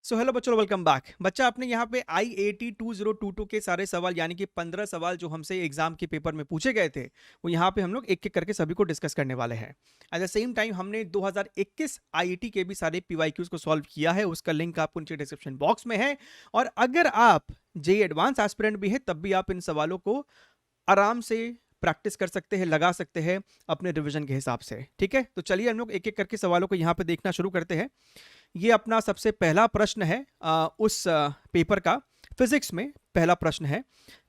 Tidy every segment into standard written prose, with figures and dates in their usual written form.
So hello बच्चों, welcome back. बच्चा आपने यहाँ पे IAT 2022 के सारे सवाल यानी कि 15 सवाल जो हमसे एग्जाम के पेपर में पूछे गए थे वो यहाँ पे हम लोग एक एक करके सभी को डिस्कस करने वाले हैं। एट द सेम टाइम हमने 2021 IAT के भी सारे PYQs को सॉल्व किया है, उसका लिंक आपको नीचे डिस्क्रिप्शन बॉक्स में है। और अगर आप JEE एडवांस एस्पिरेंट भी है तब भी आप इन सवालों को आराम से प्रैक्टिस कर सकते हैं, लगा सकते हैं अपने रिवीजन के हिसाब से। ठीक है, तो चलिए हम लोग एक एक करके सवालों को यहाँ पे देखना शुरू करते हैं। ये अपना सबसे पहला प्रश्न है उस पेपर का। फिजिक्स में पहला प्रश्न है,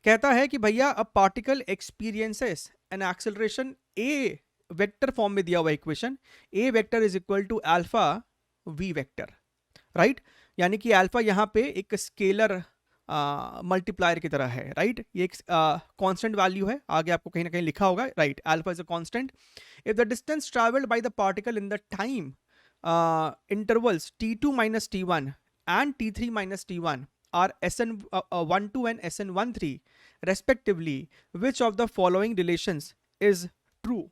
कहता है कि भैया a particle experiences an acceleration A vector form में दिया हुआ equation A vector is equal to alpha V vector, right. यानी कि अल्फा यहाँ पे एक स्केलर मल्टीप्लायर की तरह है, राइट। ये एक कांस्टेंट वैल्यू है, आगे आपको कहीं ना कहीं लिखा होगा, right. Alpha is a constant if the distance travelled by the particle in the time intervals t2 minus t1 and t3 minus t1 are sn12 and sn13 respectively, which of the following relations is true?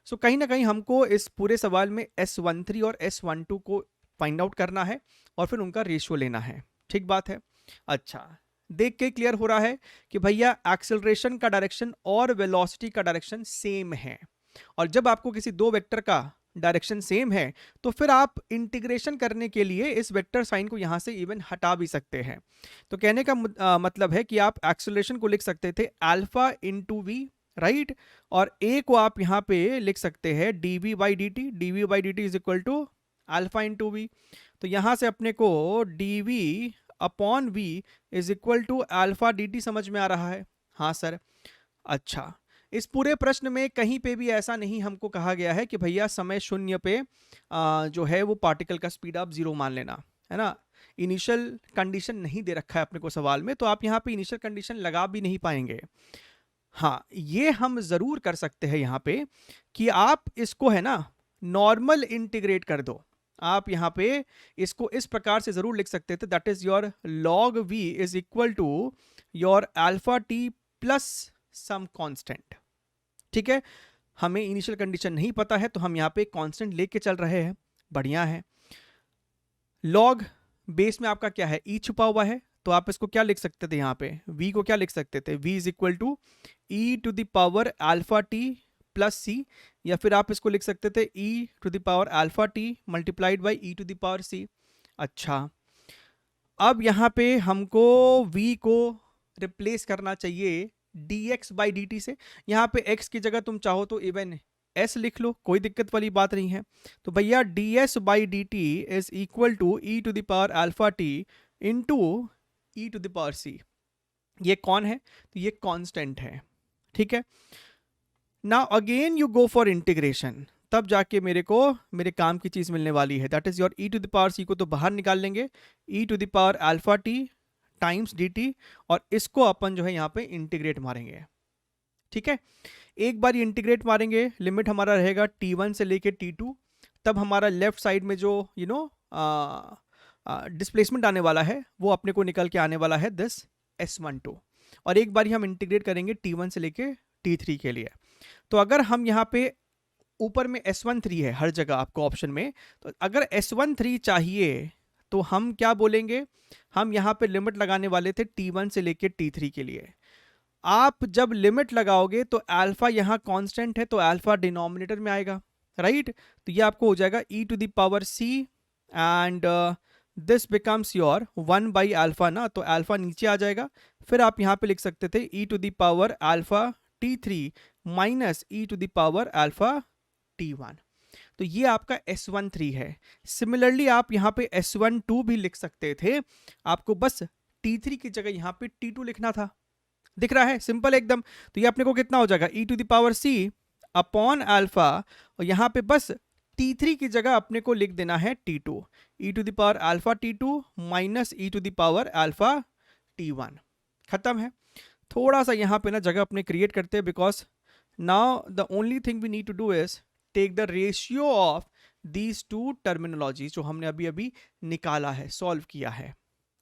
So कहीं ना कहीं हमको इस पूरे सवाल में S13 और S12 को फाइंड आउट करना है और फिर उनका रेशियो लेना है। ठीक बात है। अच्छा, देख के क्लियर हो रहा है कि भैया एक्सेलरेशन का डायरेक्शन और वेलोसिटी का डायरेक्शन सेम है, और जब आपको किसी दो वेक्टर का डायरेक्शन सेम है तो फिर आप इंटीग्रेशन करने के लिए इस वेक्टर साइन को यहां से इवन हटा भी सकते हैं। तो कहने का मतलब है कि आप एक्सेलरेशन को लिख सकते थे अल्फा इंटू वी, राइट। और ए को आप यहां पे लिख सकते हैं dv by dt is equal to alpha into v. तो यहां से अपने को dv upon v is equal to alpha dt समझ में आ रहा है? हाँ सर। अच्छा, इस पूरे प्रश्न में कहीं पे भी ऐसा नहीं हमको कहा गया है कि भैया समय शून्य पे जो है वो पार्टिकल का स्पीड आप जीरो मान लेना, है ना। इनिशियल कंडीशन नहीं दे रखा है अपने को सवाल में, तो आप यहाँ पे इनिशियल कंडीशन लगा भी नहीं पाएंगे। हाँ, ये हम जरूर कर सकते हैं यहाँ पे कि आप इसको है ना नॉर्मल इंटीग्रेट कर दो। आप यहाँ पे इसको इस प्रकार से जरूर लिख सकते थे, that is your log v is equal to your alpha T plus some constant. ठीक है, हमें इनिशियल कंडीशन नहीं पता है तो हम यहाँ पे कांस्टेंट लेके चल रहे हैं, बढ़िया है। लॉग बेस में आपका क्या है, ई छुपा हुआ है, तो आप इसको क्या लिख सकते थे यहाँ पे, v को क्या लिख सकते थे, v is equal to E to the power alpha T plus C, या फिर आप इसको लिख सकते थे e to the power alpha T multiplied by e to the power C. अच्छा, अब यहाँ पे हमको v को रिप्लेस करना चाहिए dx बाई dt से। यहाँ पे x की जगह तुम चाहो तो इवन s लिख लो, कोई दिक्कत वाली बात नहीं है। तो भैया ds by dt is equal to E to the power alpha T into E to the power C. ये कौन है? तो ये कांस्टेंट है। ठीक है, now again you go for integration, तब जाके मेरे को मेरे काम की चीज मिलने वाली है, that is your E to the power C को तो बाहर निकाल लेंगे, E to the power alpha T times dt, और इसको अपन जो है यहाँ पे इंटीग्रेट मारेंगे। ठीक है, एक बार इंटीग्रेट मारेंगे, लिमिट हमारा रहेगा t1 से लेके t2, तब हमारा लेफ्ट साइड में जो डिस्प्लेसमेंट आने वाला है वो अपने को निकल के आने वाला है दिस s12, और एक बार हम इंटीग्रेट करेंगे t1 से लेके t3 के लिए। तो अगर हम यहाँ पे ऊपर में s13 है हर जगह आपको ऑप्शन में, तो अगर s13 चाहिए तो हम क्या बोलेंगे, हम यहाँ पे लिमिट लगाने वाले थे t1 से लेके t3 के लिए। आप जब लिमिट लगाओगे तो अल्फा यहाँ कांस्टेंट है तो अल्फा डिनोमिनेटर में आएगा, राइट। तो ये आपको हो जाएगा e to the power c and this becomes your 1 by alpha ना, तो अल्फा नीचे आ जाएगा। फिर आप यहाँ पे लिख सकते थे e to the power alpha t3 minus e to the power alpha t1। तो ये आपका S13 है। सिमिलरली आप यहाँ पे S12 भी लिख सकते थे, आपको बस T3 की जगह यहाँ पे T2 लिखना था। दिख रहा है, सिंपल एकदम। तो ये अपने को कितना हो जाएगा, e to the power c upon alpha, और यहाँ पे बस T3 की जगह अपने को लिख देना है T2, e to the power alpha T2 minus e to the power alpha T1। खत्म है। थोड़ा सा यहाँ पे ना जगह अपने क्रिएट करते हैं, because now the only thing we need to do is take the ratio of these two terminology जो हमने अभी अभी निकाला है, सॉल्व किया है।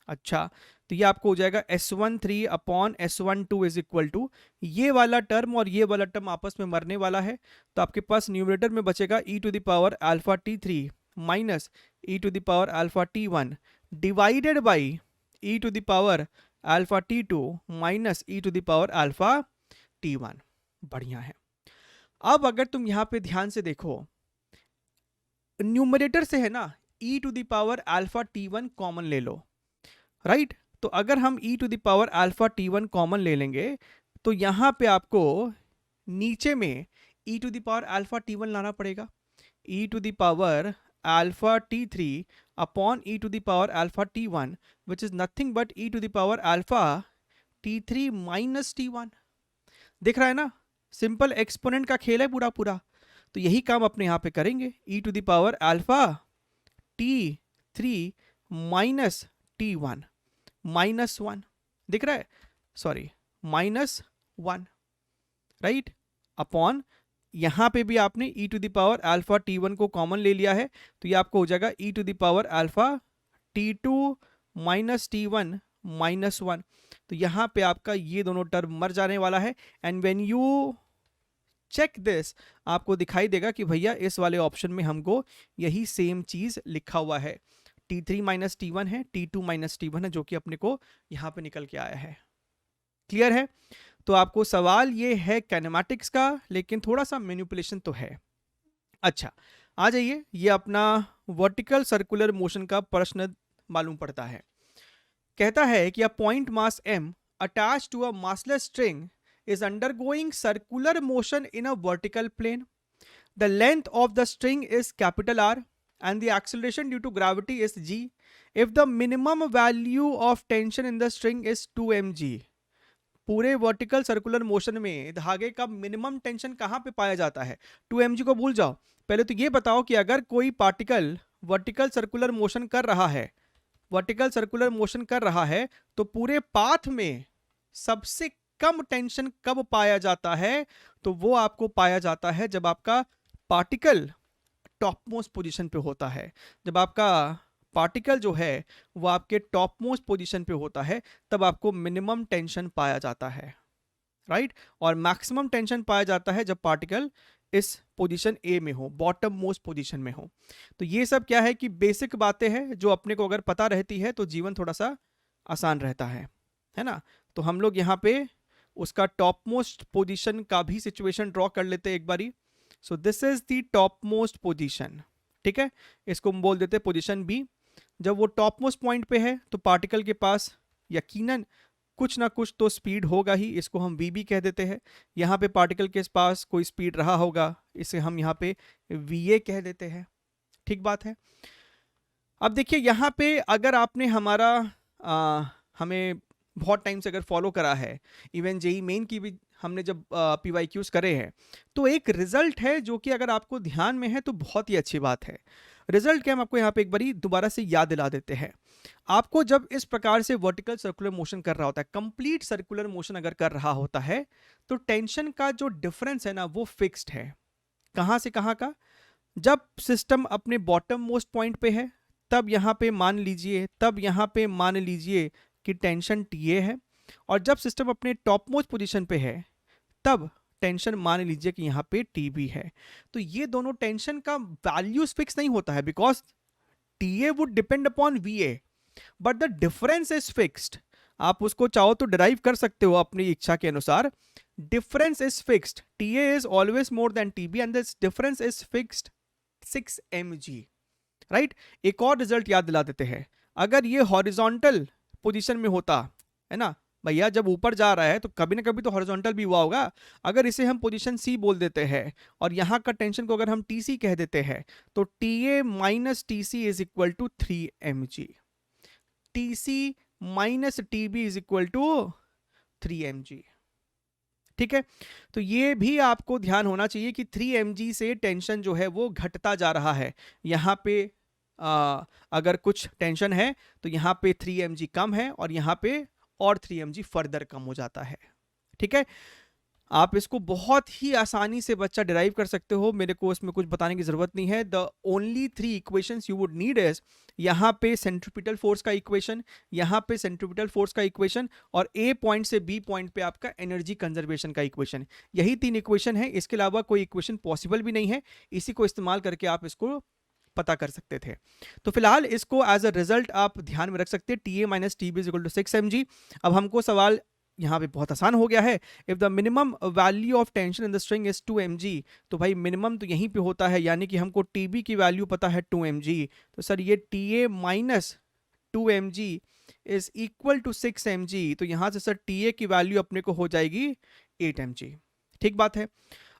अच्छा, तो ये आपको हो जाएगा S13 upon S12 is equal to ये वाला टर्म और ये वाला टर्म आपस में मरने वाला है, तो आपके पास न्यूमरेटर में बचेगा e to the power alpha T3 minus e to the power alpha T1 divided by e to the power alpha T two minus e to the power alpha T one. बढ़िया है। अब अगर तुम यहां पे ध्यान से देखो, न्यूमरेटर से है ना E to the power alpha T one common ले लो, राइट? तो अगर हम E to the power alpha T one common ले लेंगे तो यहां पे आपको नीचे में E to the power alpha T one लाना पड़ेगा, E to the power alpha T three upon E to the power alpha T one which is nothing but E to the power alpha T three minus T one. दिख रहा है ना, simple exponent का खेल है पूरा पूरा। तो यही काम अपने यहां पे करेंगे, E to the power alpha T three minus T one minus one, दिख रहा है, sorry minus one, right? Upon यहां पे भी आपने E to the power alpha T one को कॉमन ले लिया है, तो ये आपको हो जाएगा E to the power alpha T two minus T one minus one. तो यहां पे आपका ये दोनों टर्म मर जाने वाला है। And when you check this, आपको दिखाई देगा कि भैया इस वाले ऑप्शन में हमको यही सेम चीज लिखा हुआ है, T3 माइनस टी वन है, T2 माइनस टी वन है, जो कि अपने को यहां पे निकल के आया है। क्लियर है? तो आपको सवाल ये है कैनेमैटिक्स का, लेकिन थोड़ा सा मैनिपुलेशन तो है। अच्छा, आ जाइए, ये अपना वर्टिकल सर्कुलर मोशन का प्रश्न मालूम पड़ता है। कहता है कि a point mass m attached to a massless string is undergoing circular motion in a vertical plane. The length of the string is capital R and the acceleration due to gravity is g. If the minimum value of tension in the string is 2 mg. पूरे vertical circular motion में धागे का minimum tension कहां पे पाया जाता है? 2 mg को भूल जाओ, पहले तो ये बताओ कि अगर कोई पार्टिकल वर्टिकल सर्कुलर मोशन कर रहा है, वर्टिकल सर्कुलर मोशन कर रहा है, तो पूरे पाथ में सबसे कम टेंशन कब पाया जाता है? तो वो आपको पाया जाता है जब आपका पार्टिकल टॉप मोस्ट पोजीशन पे होता है। जब आपका पार्टिकल जो है वो आपके टॉप मोस्ट पोजीशन पे होता है, तब आपको मिनिमम टेंशन पाया जाता है, राइट? और मैक्सिमम टेंशन पाया जाता है जब पार्टिकल इस पोजीशन ए में हो, बॉटम मोस्ट पोजीशन में हो। तो ये सब क्या है कि बेसिक बातें हैं जो अपने को अगर पता रहती है तो जीवन थोड़ा सा आसान रहता है ना? तो हम लोग यहाँ पे उसका टॉप मोस्ट पोजीशन का भी सिचुएशन ड्रॉ कर लेते हैं एक बारी। So this is the top most position, ठीक है? इसको हम बोल देते हैं पोजीशन बी। जब वो टॉप मोस्ट पॉइंट पे है तो पार्टिकल के पास यकीनन कुछ ना कुछ तो स्पीड होगा ही, इसको हम वी बी कह देते हैं। यहाँ पे पार्टिकल के पास कोई स्पीड रहा होगा, इसे हम यहाँ पे वी ए कह देते हैं, ठीक बात है? अब देखिए यहाँ पे अगर आपने हमारा हमें बहुत टाइम से अगर फॉलो करा है, इवन जेई मेन की भी हमने जब PYQs करे हैं, तो एक रिजल्ट है जो कि अगर आपको ध्यान में है तो बहुत ही अच्छी बात है। रिजल्ट क्या, हम आपको यहाँ पे एक बारी दोबारा से याद दिला देते हैं। आपको जब इस प्रकार से वर्टिकल सर्कुलर मोशन कर रहा होता है, कंप्लीट सर्कुलर मोशन अगर कर रहा होता है, तो टेंशन का जो डिफरेंस है ना वो फिक्स्ड है। कहाँ से कहाँ का? जब सिस्टम अपने बॉटम मोस्ट पॉइंट पे है तब यहाँ पे मान लीजिए कि टेंशन TA है, और जब सिस्टम अपने टॉप मोस्ट पोजीशन पे है तब टेंशन मान लीजिए कि यहाँ पे TB है। तो ये दोनों टेंशन का वैल्यूज फिक्स नहीं होता है, because TA would depend upon VA but the difference is fixed. आप उसको चाहो तो डिराइव कर सकते हो अपनी इच्छा के अनुसार। Difference is fixed, TA is always more than TB and this difference is fixed 6 mg, right? एक और रिजल्ट याद दिला देते हैं। अगर ये हॉरिजॉन्टल पोजीशन में होता है ना भैया, जब ऊपर जा रहा है तो कभी ना कभी तो हॉरिजॉन्टल भी हुआ होगा। अगर इसे हम पोजीशन C बोल देते हैं और यहाँ का टेंशन को अगर हम TC कह देते हैं, तो TA minus TC is equal to 3 mg, TC minus TB is equal to 3 mg, ठीक है? तो ये भी आपको ध्यान होना चाहिए कि 3 mg से टेंशन जो है वो घटता जा रहा है। यहाँ पे अगर कुछ टेंशन है तो यहाँ पे 3 mg कम है और यहाँ पे और 3 mg फर्दर कम हो जाता है, ठीक है? आप इसको बहुत ही आसानी से बच्चा डिराइव कर सकते हो, मेरे को इसमें कुछ बताने की जरूरत नहीं है। The only 3 equations you would need is यहाँ पे सेंट्रीपिटल फोर्स का इक्वेशन, यहाँ पे सेंट्रीपिटल फोर्स का इक्वेशन, और A पॉइंट से B पॉइंट पे आपका एनर्जी कंजर्वेशन का इक्वेशन। यही 3 इक्वेशन है, इसके अलावा कोई इक्वेशन पॉसिबल भी नहीं है। इसी को इस्तेमाल करके आप इसको पता कर सकते थे। तो फिलहाल इसको एज अ रिजल्ट आप ध्यान में रख सकते हैं, TA minus TB is equal to 6 mg। अब हमको सवाल यहाँ पे बहुत आसान हो गया है। If the minimum value of tension in the string is 2 mg, तो भाई मिनिमम तो यहीं पे होता है, यानी कि हमको TB की वैल्यू पता है 2 mg। तो सर ये TA minus 2 mg is equal to 6 mg, तो यहाँ से सर TA की वैल्यू अपने को हो जाएगी 8 mg। ठीक बात है।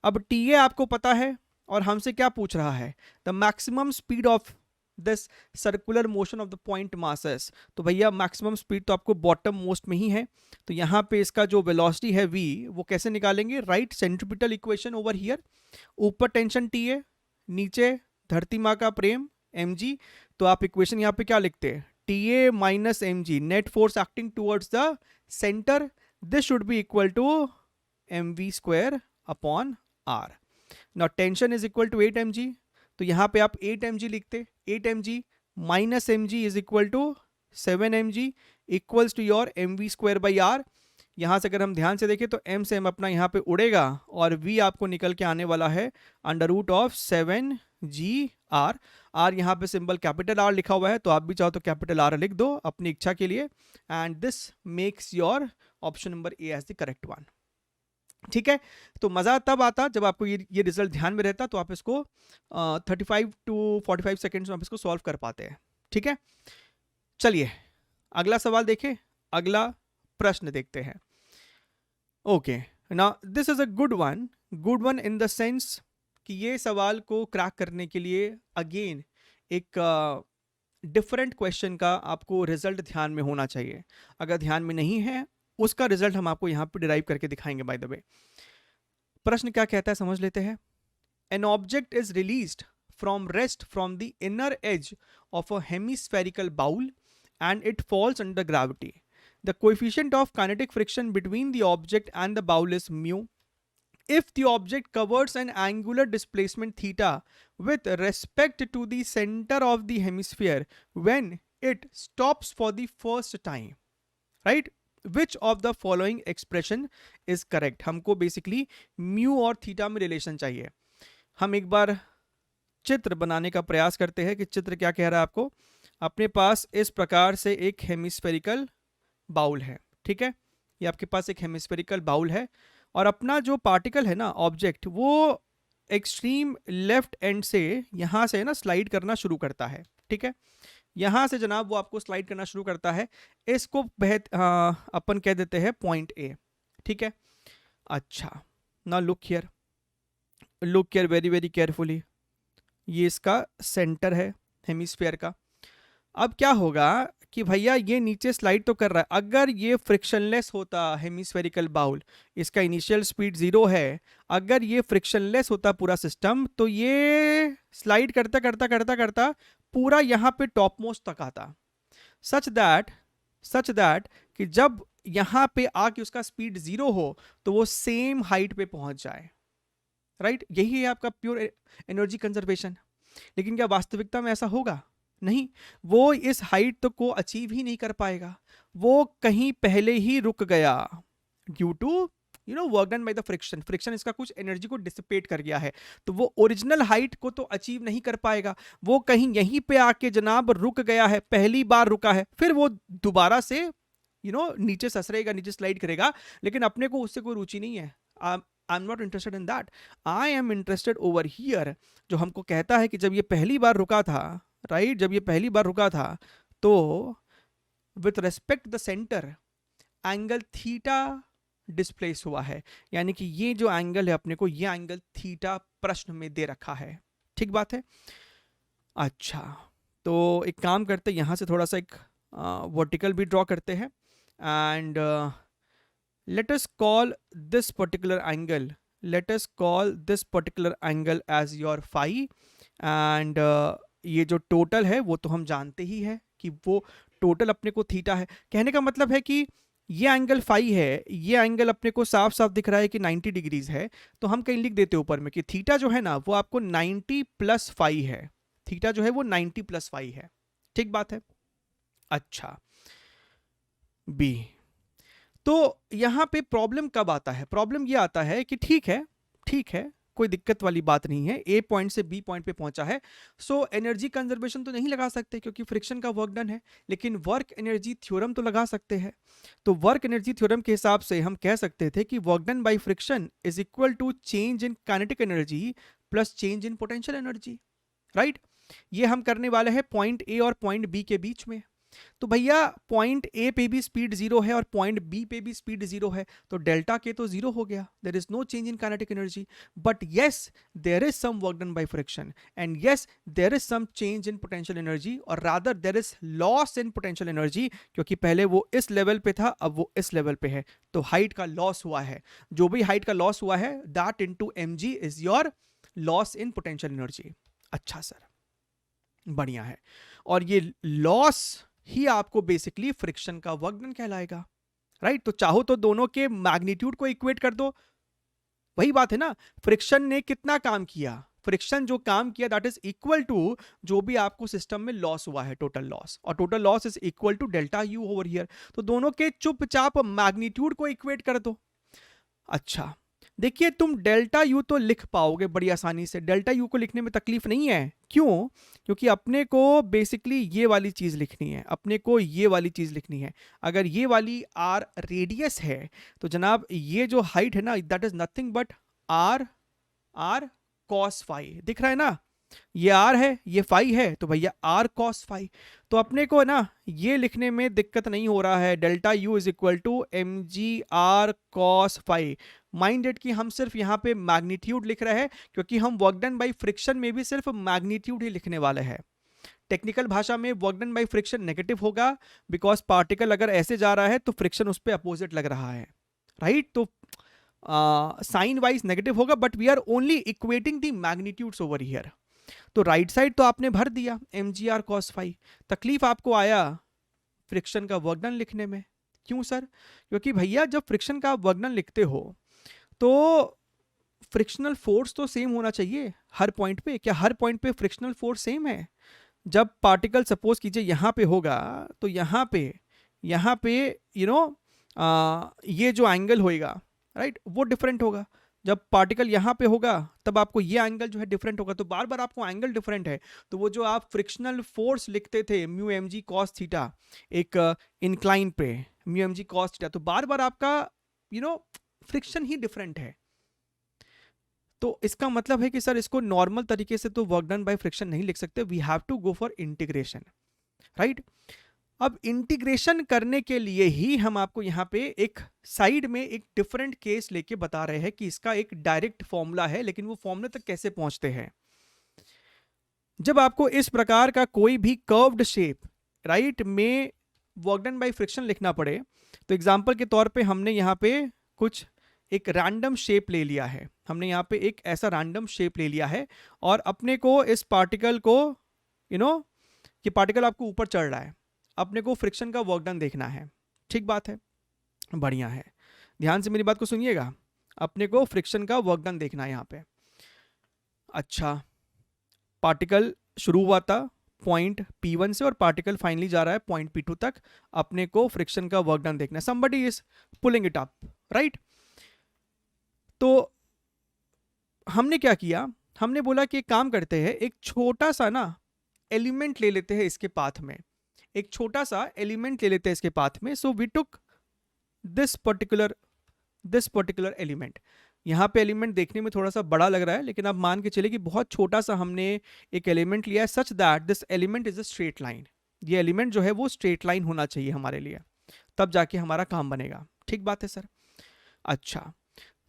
अब TA आपको पता है और हमसे क्या पूछ रहा है, the maximum speed of this circular motion of the point masses. तो भैया मैक्सिमम स्पीड तो आपको बॉटम मोस्ट में ही है, तो यहाँ पे इसका जो वेलोसिटी है v, वो कैसे निकालेंगे, right centripetal equation over here, ऊपर टेंशन TA, नीचे धरती माँ का प्रेम mg। तो आप इक्वेशन यहाँ पे क्या लिखते हैं, TA minus mg, net force acting towards the centre, this should be equal to mv square upon r। Now tension is equal to 8 mg, तो यहाँ पे आप 8 mg लिखते, 8 mg minus mg is equal to 7 mg equals to your mv square by r। यहाँ से अगर हम ध्यान से देखें तो m से m अपना यहाँ पे उड़ेगा और v आपको निकल के आने वाला है under root of 7g r। r यहाँ पे सिंबल कैपिटल R लिखा हुआ है, तो आप भी चाहो तो कैपिटल R लिख दो अपनी इच्छा के लिए, and this makes your option number A as the correct one. ठीक है, तो मज़ा तब आता जब आपको ये रिजल्ट ध्यान में रहता, तो आप इसको 35 टू 45 सेकेंड्स में आप इसको सॉल्व कर पाते हैं। ठीक है, चलिए अगला सवाल देखें, अगला प्रश्न देखते हैं। Okay, now this is a good one in the sense कि ये सवाल को क्रैक करने के लिए अगेन एक डिफरेंट क्वेश्चन का आपको रिजल्ट ध्यान में होना चाहिए। अगर ध्यान में नहीं है, उसका रिजल्ट हम आपको यहाँ पे डिराइव करके दिखाएंगे। बाय द वे, प्रश्न क्या कहता है समझ लेते हैं। An object is released from rest from the inner edge of a hemispherical bowl and it falls under gravity. The coefficient of kinetic friction between the object and the bowl is mu. If the object covers an angular displacement theta with respect to the center of the hemisphere when it stops for the first time, right? Which of the following expression is correct? हमको basically mu और theta में relation चाहिए। हम एक बार चित्र बनाने का प्रयास करते हैं कि चित्र क्या कह रहा है आपको। अपने पास इस प्रकार से एक हेमिस्फेरिकल बाउल है, ठीक है, ये आपके पास एक हेमिस्फेरिकल बाउल है और अपना जो पार्टिकल है ना, ऑब्जेक्ट, वो एक्सट्रीम लेफ्ट एंड से यहाँ से ना स्लाइड करना शुरू करता है। ठीक है, यहाँ से जनाब वो आपको स्लाइड करना शुरू करता है, इसको अपन कह देते हैं पॉइंट A। ठीक है, अच्छा, ना look here very very carefully, ये इसका सेंटर है हेमिस्फीयर का। अब क्या होगा कि भैया ये नीचे स्लाइड तो कर रहा है, अगर ये फ्रिक्शनलेस होता हेमिस्फेरिकल बाउल, इसका इनिशियल स्पीड 0 है, अगर ये फ्रिक्शनलेस होता पूरा सिस्टम, तो ये स्लाइड करता करता करता करता पूरा यहाँ पे टॉप मोस्ट तक आता, सच दैट कि जब यहाँ पे आके उसका स्पीड 0 हो तो वो सेम हाइट पे पहुंच जाए। राइट, यही है आपका प्योर एनर्जी कंजर्वेशन। लेकिन क्या वास्तविकता में ऐसा होगा? नहीं, वो इस हाइट तो को अचीव ही नहीं कर पाएगा, वो कहीं पहले ही रुक गया due to work done by the friction इसका कुछ एनर्जी को डिसिपेट कर गया है, तो वो ओरिजिनल हाइट को तो अचीव नहीं कर पाएगा, वो कहीं यहीं पे आके जनाब रुक गया है, पहली बार रुका है, फिर वो दोबारा से नीचे ससरेगा, नीचे स्लाइड करेगा, लेकिन अपने को उससे कोई रुचि नहीं है। I am not interested in that, I am interested over here, जो हमको कहता है कि जब ये पहली बार रुका था, राइट, जब ये पहली बार रुका था, तो with respect the centre angle theta displace हुआ है, यानी कि ये जो एंगल है अपने को, ये एंगल थीटा प्रश्न में दे रखा है। ठीक बात है। अच्छा, तो एक काम करते हैं, यहां से थोड़ा सा एक वर्टिकल भी ड्रॉ करते हैं, and let us call this particular angle as your phi, and ये जो टोटल है वो तो हम जानते ही है कि वो टोटल अपने को थीटा है। कहने का मतलब है कि ये एंगल फाई है, ये एंगल अपने को साफ साफ दिख रहा है कि 90 डिग्रीज है, तो हम कहीं लिख देते ऊपर में कि थीटा जो है ना वो आपको 90 प्लस फाई है, थीटा जो है वो 90 प्लस फाई है। ठीक बात है। अच्छा, बी, तो यहां पे प्रॉब्लम कब आता है? प्रॉब्लम ये आता है कि ठीक है कोई दिक्कत वाली बात नहीं है, ए पॉइंट से बी पॉइंट पे पहुंचा है। सो एनर्जी कंजर्वेशन तो नहीं लगा सकते क्योंकि फ्रिक्शन का वर्क डन है, लेकिन वर्क एनर्जी थ्योरम तो लगा सकते हैं। तो वर्क एनर्जी थ्योरम के हिसाब से हम कह सकते थे कि work done by friction is equal to change in kinetic energy plus change in potential energy, right. ये हम करने वाले हैं पॉइंट ए और पॉइंट बी के बीच में। तो भैया पॉइंट ए पे भी स्पीड जीरो है और पॉइंट बी पे भी स्पीड जीरो है, तो डेल्टा के तो जीरो हो गया, there is no change in kinetic energy. But yes there is some work done by friction and yes there is some change in potential energy, और rather there is loss in potential energy, क्योंकि पहले वो इस level पे था, अब वो इस लेवल पे है, तो हाइट का लॉस हुआ है। जो भी हाइट का लॉस हुआ है that into mg is your loss in potential energy. अच्छा सर, बढ़िया है। और ये लॉस ही आपको बेसिकली फ्रिक्शन का वर्क डन कहलाएगा, राइट। तो चाहो तो दोनों के मैग्नीट्यूड को इक्वेट कर दो, वही बात है ना। फ्रिक्शन ने कितना काम किया, फ्रिक्शन जो काम किया दैट इज इक्वल टू जो भी आपको सिस्टम में लॉस हुआ है, टोटल लॉस, और total loss is equal to delta u over here. तो दोनों के चुपचाप मैग्नीट्यूड को इक्वेट कर दो। अच्छा देखिए, तुम डेल्टा यू तो लिख पाओगे बड़ी आसानी से, डेल्टा यू को लिखने में तकलीफ नहीं है। क्यों? क्योंकि अपने को बेसिकली ये वाली चीज लिखनी है, अपने को ये वाली चीज लिखनी है। अगर ये वाली आर रेडियस है तो जनाब ये जो हाइट है ना that is nothing but r cos phi, दिख रहा है ना। ये आर है, ये फाई है, तो भैया आर कॉस फाई। तो अपने को ना ये लिखने में दिक्कत नहीं हो रहा है, delta u is equal to m g r cos phi. Minded कि हम सिर्फ यहाँ पे मैग्नीट्यूड लिख रहे हैं, क्योंकि हम वर्क डन बाय फ्रिक्शन में भी सिर्फ मैग्नीट्यूड ही लिखने वाले हैं। टेक्निकल भाषा में work done by friction negative होगा, बिकॉज पार्टिकल अगर ऐसे जा रहा है तो फ्रिक्शन उस पर अपोजिट लग रहा है, राइट। तो साइन वाइज नेगेटिव होगा, but we are only equating the magnitudes over here. तो राइट साइड तो आपने भर दिया m g r cos phi. तकलीफ आपको आया फ्रिक्शन का वर्क डन लिखने में। क्यों सर? क्योंकि भैया जब फ्रिक्शन का वर्क डन लिखते हो तो फ्रिक्शनल फोर्स तो सेम होना चाहिए हर पॉइंट पे। क्या हर पॉइंट पे फ्रिक्शनल फोर्स सेम है? जब पार्टिकल सपोज कीजिए यहाँ पे होगा, तो यहाँ पे ये जो एंगल होएगा, राइट, वो डिफरेंट होगा। जब पार्टिकल यहाँ पे होगा तब आपको ये एंगल जो है डिफरेंट होगा। तो बार बार आपको एंगल डिफरेंट है, तो वो जो आप फ्रिक्शनल फोर्स लिखते थे mu m g cos theta एक इंक्लाइन पे, mu m g cos theta, तो बार बार आपका फ्रिक्शन ही डिफरेंट है। तो इसका मतलब है कि सर इसको नॉर्मल तरीके से तो वर्क डन बाय फ्रिक्शन नहीं लिख सकते, we have to go for integration, right. अब इंटीग्रेशन करने के लिए ही हम आपको यहाँ पे एक साइड में एक डिफरेंट केस लेके बता रहे हैं कि इसका एक डायरेक्ट फॉर्मूला है, लेकिन वो फॉर्मूले तक कैसे पहुंचते हैं। जब आपको इस प्रकार का कोई भी कर्व्ड शेप, राइट, में वर्क डन बाय फ्रिक्शन लिखना पड़े, तो एग्जांपल के तौर पे हमने यहाँ पे कुछ एक रैंडम शेप ले लिया है, हमने यहाँ पे एक ऐसा रैंडम शेप ले लिया है, और अपने को इस पार्टिकल को कि पार्टिकल आपको ऊपर चढ़ रहा है, अपने को फ्रिक्शन का वर्क डन देखना है। ठीक बात है, बढ़िया है, ध्यान से मेरी बात को सुनिएगा। अपने को फ्रिक्शन का वर्क डन देखना है यहाँ पे। अच्छा, पार्टिकल शुरू हुआ था पॉइंट P1 से और पार्टिकल फाइनली जा रहा है पॉइंट P2 तक, अपने को फ्रिक्शन का वर्क डन देखना है। Somebody is pulling it up, right. तो हमने क्या किया, हमने बोला कि एक काम करते हैं, एक छोटा सा ना एलिमेंट ले लेते हैं इसके पाथ में, एक छोटा सा एलिमेंट ले लेते हैं इसके पाथ में। So we took this particular element. यहाँ पे एलिमेंट देखने में थोड़ा सा बड़ा लग रहा है, लेकिन आप मान के चले कि बहुत छोटा सा हमने एक एलिमेंट लिया है, such that this element is a straight line. ये एलिमेंट जो है वो स्ट्रेट लाइन होना चाहिए हमारे लिए, तब जाके हमारा काम बनेगा। ठीक बात है सर। अच्छा,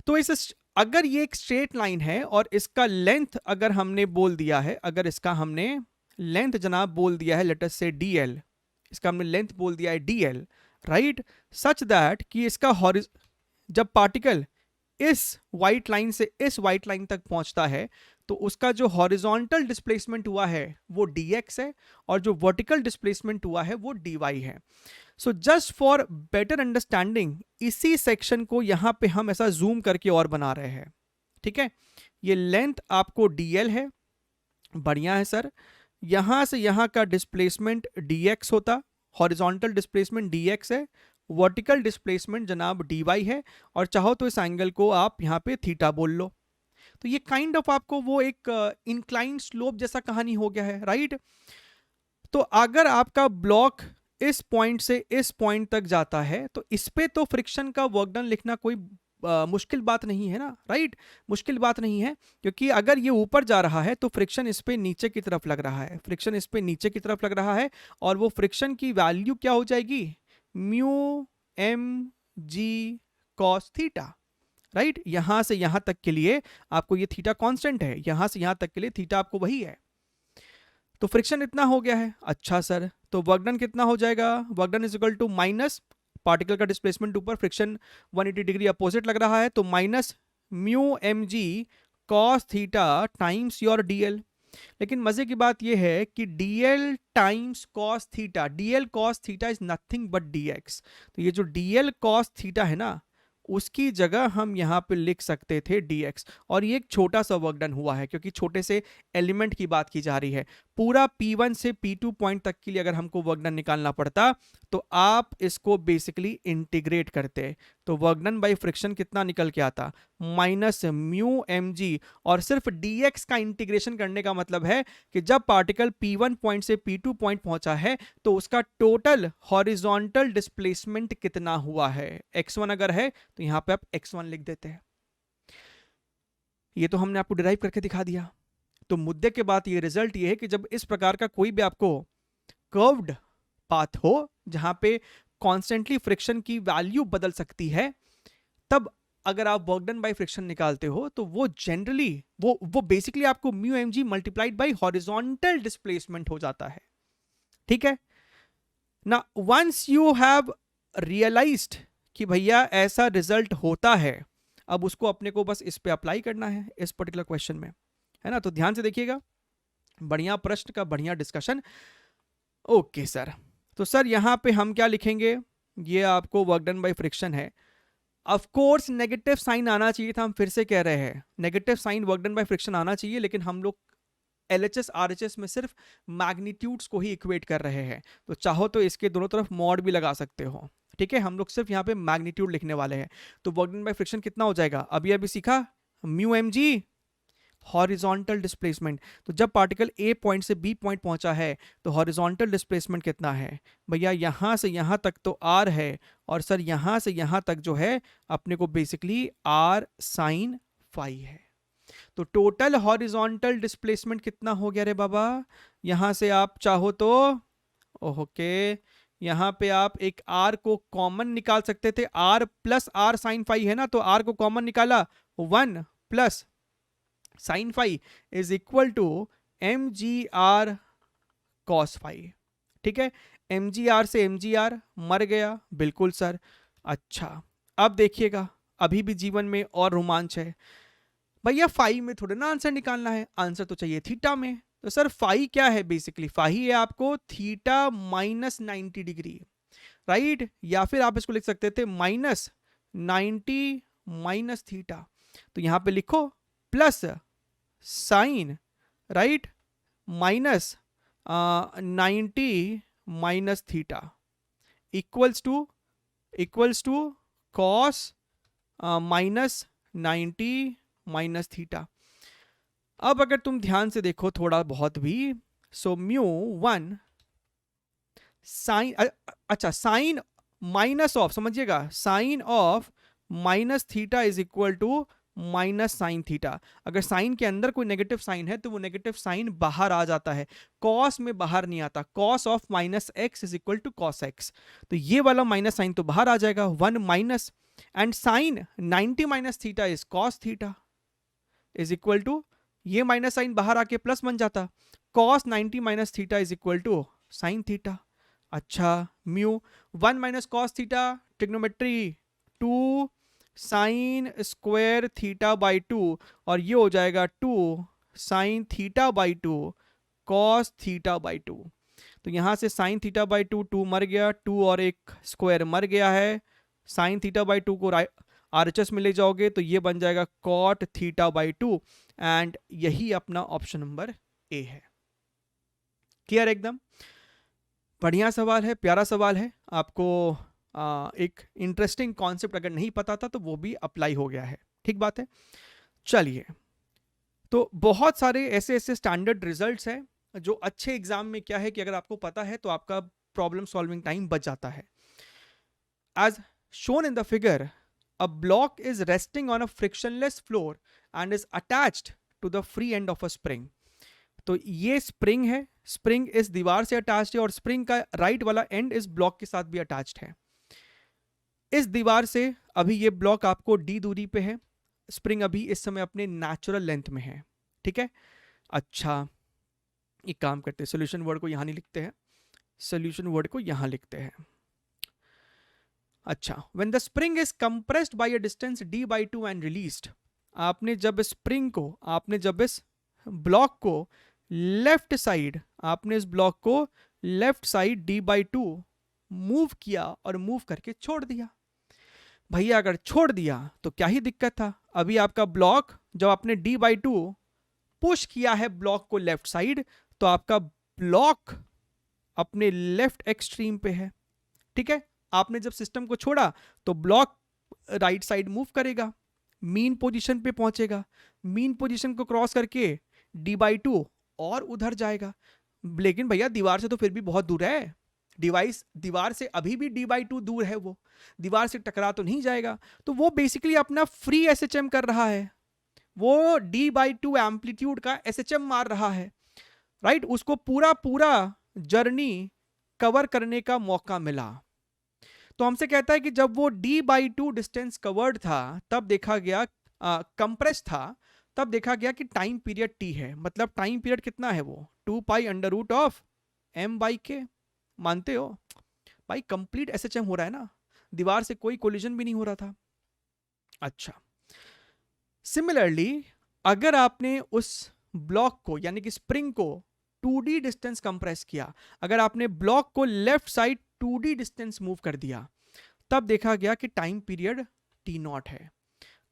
तो इस अगर ये एक स्ट्रेट लाइन है और इसका लेंथ अगर हमने बोल दिया है, अगर इसका हमने लेंथ जनाब बोल दिया है लेट अस से dl, इसका हमने लेंथ बोल दिया है dl, राइट, सच दैट कि इसका जब पार्टिकल इस वाइट लाइन से इस वाइट लाइन तक पहुंचता है तो उसका जो हॉरिजॉन्टल डिस्प्लेसमेंट हुआ है वो dx है, और जो वर्टिकल डिस्प्लेसमेंट हुआ है वो dy है। So just for better understanding इसी सेक्शन को यहां पे हम ऐसा जूम करके और बना रहे हैं। ठीक है, ये लेंथ आपको dl है, बढ़िया है सर। यहां से यहां का डिस्प्लेसमेंट dx होता, हॉरिजॉन्टल डिस्प्लेसमेंट dx है, वर्टिकल डिस्प्लेसमेंट जनाब dy है, और चाहो तो इस एंगल को आप यहां पे थीटा बोल लो। तो ये काइंड ऑफ आपको वो एक इंक्लाइन स्लोप जैसा कहानी हो गया है, राइट। तो अगर आपका ब्लॉक इस पॉइंट से इस पॉइंट तक जाता है तो इस पे तो फ्रिक्शन का वर्क डन लिखना कोई मुश्किल बात नहीं है ना, राइट। मुश्किल बात नहीं है, क्योंकि अगर ये ऊपर जा रहा है तो फ्रिक्शन इस पे नीचे की तरफ लग रहा है, फ्रिक्शन इस पे नीचे की तरफ लग रहा है, और वो फ्रिक्शन की वैल्यू क्या हो जाएगी, mu m g cos theta, right. यहां से यहां तक के लिए आपको ये थीटा कांस्टेंट है, यहां से यहां तक के लिए थीटा आपको वही है। तो फ्रिक्शन इतना हो गया है। अच्छा सर, तो वर्क डन कितना हो जाएगा, work done is equal to minus particle का डिस्प्लेसमेंट ऊपर, फ्रिक्शन 180 डिग्री अपोजिट लग रहा है, तो minus mu m g cos theta times your dl. लेकिन मजे की बात यह है कि dl times cos theta, dl cos theta is nothing but dx। तो ये जो dl कॉस थीटा है ना, उसकी जगह हम यहाँ पे लिख सकते थे dx, और ये एक छोटा सा वर्क डन हुआ है क्योंकि छोटे से एलिमेंट की बात की जा रही है। पूरा p1 से p2 पॉइंट तक के लिए अगर हमको वर्क डन निकालना पड़ता तो आप इसको बेसिकली इंटीग्रेट करते, तो वर्क डन बाई फ्रिक्शन कितना निकल के आता, माइनस म्यू एम जी, और सिर्फ dx का इंटीग्रेशन करने का मतलब है कि जब पार्टिकल p1 पॉइंट से p2 पॉइंट पहुंचा है तो उसका टोटल हॉरिजॉन्टल डिस्प्लेसमेंट कितना हुआ है। x1 अगर है तो यहां पे आप x1 लिख देते हैं। ये तो हमने आपको डिराइव करके दिखा दिया। तो मुद्दे के बाद ये रिजल्ट ये है कि जब इस प्रकार का कोई भी आपको कर्व्ड पाथ हो जहां पे कॉन्स्टेंटली फ्रिक्शन की वैल्यू बदल सकती है, तब अगर आप वर्क डन बाय फ्रिक्शन निकालते हो तो वो जनरली वो बेसिकली आपको mu m g multiplied by horizontal displacement हो जाता है, ठीक है ना। वंस यू हैव रियलाइज्ड कि भैया ऐसा रिजल्ट होता है, अब उसको अपने को बस इस पे अप्लाई करना है इस पर्टिकुलर क्वेश्चन में, है ना। तो ध्यान से देखिएगा, बढ़िया प्रश्न का बढ़िया डिस्कशन। ओके सर, तो सर यहां पे हम क्या लिखेंगे, ये आपको वर्क डन बाय फ्रिक्शन है। ऑफ कोर्स नेगेटिव साइन आना चाहिए था, हम फिर से कह रहे हैं negative sign work done by friction आना चाहिए, लेकिन हम लोग LHS RHS में सिर्फ मैग्नीट्यूड्स को ही इक्वेट कर रहे हैं। तो चाहो तो इसके दोनों तरफ मॉड भी लगा सकते हो, ठीक है। हम लोग सिर्फ यहाँ पे मैग्नीट्यूड लिखने वाले हैं। तो वर्क डन बाय फ्रिक्शन कितना हो जाएगा, अभी सीखा, mu m g horizontal displacement. तो जब पार्टिकल ए पॉइंट से बी पॉइंट पहुंचा है तो हॉरिजॉन्टल डिस्प्लेसमेंट कितना है भैया, यहां से यहां तक तो आर है, और सर यहां से यहां तक जो है अपने को बेसिकली आर साइन फाई है। तो टोटल हॉरिजॉन्टल डिस्प्लेसमेंट कितना हो गया रे बाबा, यहां से आप चाहो तो ओके यहां पे आप एक आर को कॉमन निकाल सकते थे, r plus r sine phi है ना, तो आर को कॉमन निकाला, 1 plus sine phi is equal to m g r cos phi, ठीक है। एम जी आर से एम जी आर मर गया, बिल्कुल सर। अच्छा अब देखिएगा, अभी भी जीवन में और रोमांच है भैया, फाई में थोड़े ना आंसर निकालना है, आंसर तो चाहिए थीटा में। तो सर फाई क्या है, बेसिकली फाई है आपको थीटा माइनस 90 डिग्री, राइट। या फिर आप इसको लिख सकते थे माइनस 90 माइनस थीटा। तो यहां पे लिखो plus sine, right, minus 90 minus theta equals to cos minus 90 minus theta. अब अगर तुम ध्यान से देखो थोड़ा बहुत भी, सो म्यू 1 साइन, अच्छा साइन माइनस ऑफ, समझिएगा sine of minus theta is equal to minus sine theta. अगर साइन के अंदर कोई नेगेटिव साइन है तो वो नेगेटिव साइन बाहर आ जाता है, कॉस में बाहर नहीं आता। Cos of minus x is equal to cos x, तो ये वाला माइनस साइन तो बाहर आ जाएगा, 1 minus, and sine 90 minus theta is cos theta is equal to, ये माइनस साइन बाहर आके प्लस बन जाता, cos 90 minus theta is equal to sine theta. अच्छा mu 1 minus cos theta, trigonometry 2 sine square theta by 2, और ये हो जाएगा 2 sine theta by 2 cos theta by 2। तो यहां से साइन थीटा बाई 2 2 मर गया, 2 और एक स्क्वायर मर गया है, साइन थीटा बाई 2 को RHS में ले जाओगे तो ये बन जाएगा कॉट थीटा बाई 2, एंड यही अपना ऑप्शन नंबर ए है। क्लियर एकदम, बढ़िया सवाल है, प्यारा सवाल है। आपको एक इंटरेस्टिंग कॉन्सेप्ट अगर नहीं पता था तो वो भी अप्लाई हो गया है, ठीक बात है। चलिए तो बहुत सारे ऐसे ऐसे स्टैंडर्ड रिजल्ट्स हैं जो अच्छे एग्जाम में क्या है कि अगर आपको पता है तो आपका प्रॉब्लम सॉल्विंग टाइम बच जाता है। As shown in the figure, a block is resting on a frictionless floor and is attached to the free end of a spring. तो ये स्प्रिंग है, स्प्रिंग इस दीवार से अटैच्ड है और स्प्रिंग का राइट वाला एंड इस ब्लॉक के साथ भी अटैच्ड है। इस दीवार से अभी ये ब्लॉक आपको डी दूरी पे है, स्प्रिंग अभी इस समय अपने नेचुरल लेंथ में है, ठीक है। अच्छा, एक काम करते हैं, सोल्यूशन वर्ड को यहां नहीं लिखते हैं, सोल्यूशन वर्ड को यहां लिखते हैं। अच्छा, when the spring is compressed by a distance d by 2 and released, आपने जब स्प्रिंग को, आपने जब इस ब्लॉक को लेफ्ट साइड, आपने इस ब्लॉक को left side d by 2 move किया और मूव करके छोड़ दिया। भैया अगर छोड़ दिया तो क्या ही दिक्कत था, अभी आपका ब्लॉक जब आपने d by 2 पुश किया है ब्लॉक को लेफ्ट साइड, तो आपका ब्लॉक अपने लेफ्ट एक्सट्रीम पे है, ठीक है। आपने जब सिस्टम को छोड़ा तो ब्लॉक राइट साइड मूव करेगा, मीन पोजीशन पे पहुंचेगा, मीन पोजीशन को क्रॉस करके d by 2 और उधर जाएगा। लेकिन भैया दीवार से तो फिर भी बहुत दूर है, डिवाइस दीवार से अभी भी d by 2 दूर है, वो दीवार से टकरा तो नहीं जाएगा। तो वो बेसिकली अपना फ्री SHM कर रहा है, वो d by 2 एम्पलीट्यूड का SHM मार रहा है, राइट। उसको पूरा पूरा जर्नी कवर करने का मौका मिला। तो हमसे कहता है कि जब वो d by 2 डिस्टेंस कवर्ड था, तब देखा गया कंप्रेस था, तब देखा गया कि टाइम पीरियड t है। मतलब टाइम पीरियड कितना है, वो 2 pi under root of m by k। मानते हो भाई, कंप्लीट SHM हो रहा है ना, दीवार से कोई कोलिजन भी नहीं हो रहा था। अच्छा, सिमिलरली अगर आपने उस ब्लॉक को यानी कि स्प्रिंग को 2D डिस्टेंस कंप्रेस किया, अगर आपने ब्लॉक को left side 2D distance move कर दिया, तब देखा गया कि टाइम पीरियड t0 है।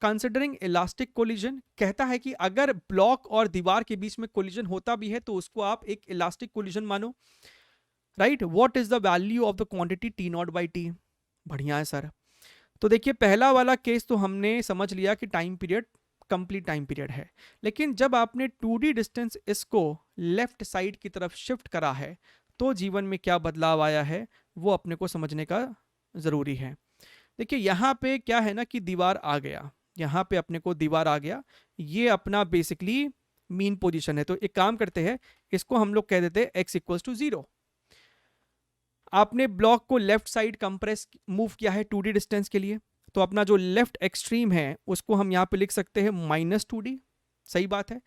कंसिडरिंग इलास्टिक कोलिजन, कहता है कि अगर ब्लॉक और दीवार के बीच में कोलिजन होता भी है तो उसको आप एक इलास्टिक कोलिजन मानो, right. What is the value of the quantity t0 by t? बढ़िया है सर। तो देखिए, पहला वाला केस तो हमने समझ लिया कि time period complete time period है, लेकिन जब आपने 2D डिस्टेंस इसको लेफ्ट साइड की तरफ शिफ्ट करा है तो जीवन में क्या बदलाव आया है वो अपने को समझने का जरूरी है। देखिए यहाँ पे क्या है ना कि दीवार आ गया, यहाँ पे अपने को दीवार आ गया, ये अपना बेसिकली मीन पोजीशन है। तो एक काम करते हैं, इसको हम लोग कह देते हैं x = 0। आपने ब्लॉक को लेफ्ट साइड कंप्रेस मूव किया है 2D डिस्टेंस के लिए, तो अपना जो लेफ्ट एक्सट्रीम है उसको हम यहाँ पे लिख सकते हैं -2D। सही बात है।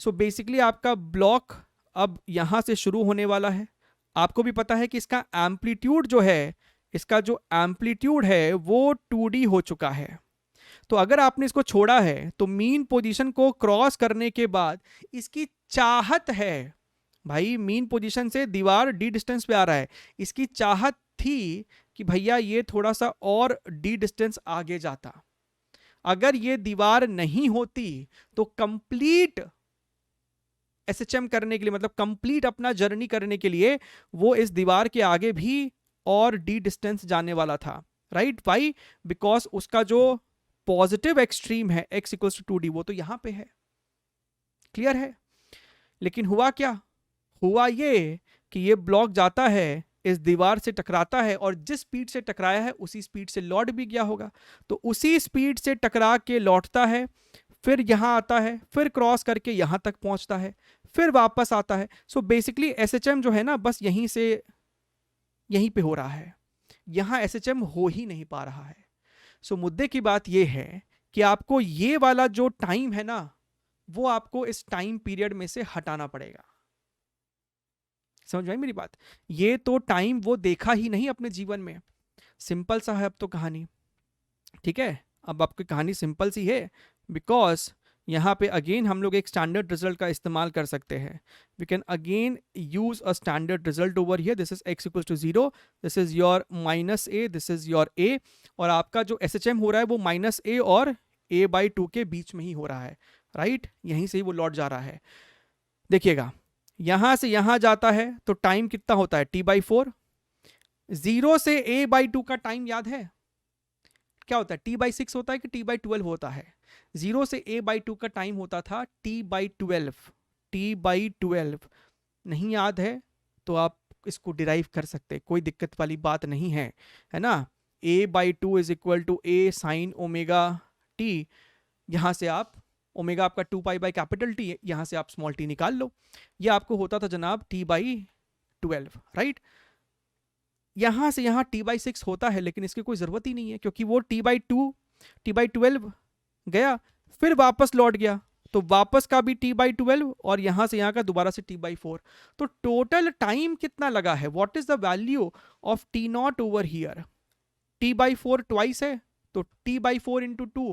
सो बेसिकली आपका ब्लॉक अब यहाँ से शुरू होने वाला है। आपको भी पता है कि इसका एम्पलीट्यूड जो है, इसका जो एम्पलीट्यूड है वो 2D हो चुका है। तो अगर आपने इसको छोड़ा है तो मीन पोजीशन को क्रॉस करने के बाद इसकी चाहत है, भाई मीन पोजीशन से दीवार d डिस्टेंस पे आ रहा है, इसकी चाहत थी कि भैया ये थोड़ा सा और d डिस्टेंस आगे जाता। अगर ये दीवार नहीं होती तो कंप्लीट SHM करने के लिए, मतलब कंप्लीट अपना जर्नी करने के लिए वो इस दीवार के आगे भी और d डिस्टेंस जाने वाला था, राइट। वाई? बिकॉज उसका जो पॉजिटिव एक्सट्रीम है x = 2D वो तो यहां पे है। क्लियर है? लेकिन हुआ क्या, हुआ ये कि ये ब्लॉक जाता है, इस दीवार से टकराता है और जिस स्पीड से टकराया है उसी स्पीड से लौट भी गया होगा। तो उसी स्पीड से टकरा के लौटता है, फिर यहां आता है, फिर क्रॉस करके यहां तक पहुंचता है, फिर वापस आता है। सो बेसिकली SHM जो है ना बस यहीं से यहीं पे हो रहा है, यहां SHM हो ही नहीं पा रहा है। सो मुद्दे की बात यह है कि आपको ये वाला जो टाइम है ना वो आपको इस टाइम पीरियड में से हटाना पड़ेगा। समझ में आई मेरी बात? ये तो टाइम वो देखा ही नहीं अपने जीवन में। सिंपल सा है अब तो कहानी, ठीक है। अब आपकी कहानी सिंपल सी है, बिकॉज यहाँ पे अगेन हम लोग एक स्टैंडर्ड रिजल्ट का इस्तेमाल कर सकते हैं। We can again use a standard result over here. This is x = 0, this is your -a, this is your a, और आपका जो SHM हो रहा है वो -a और a by 2 के बीच में ही हो रहा है, राइट। यहीं से ही वो लौट जा रहा है। देखिएगा, यहां से यहां जाता है तो टाइम कितना होता है t/4। 0 से a by 2 का टाइम याद है क्या होता है, t/6 होता है कि t/12 होता है? 0 से a/2 का टाइम होता था t/12, t/12 नहीं याद है तो आप इसको डिराइव कर सकते हैं, कोई दिक्कत वाली बात नहीं है, है ना। a/2 is equal to a sine omega t, यहां से आप ओमेगा आपका 2π/T, यहां से आप स्मॉल t निकाल लो, ये आपको होता था जनाब t/12, राइट। यहां से यहां t/6 होता है लेकिन इसकी कोई जरूरत ही नहीं है क्योंकि वो t/2 t/12 गया फिर वापस लौट गया, तो वापस का भी t/12 और यहां से यहां का दोबारा से t/4, तो टोटल टाइम कितना लगा है, what is the value of t0 over here, t/4 twice है तो t/4 into 2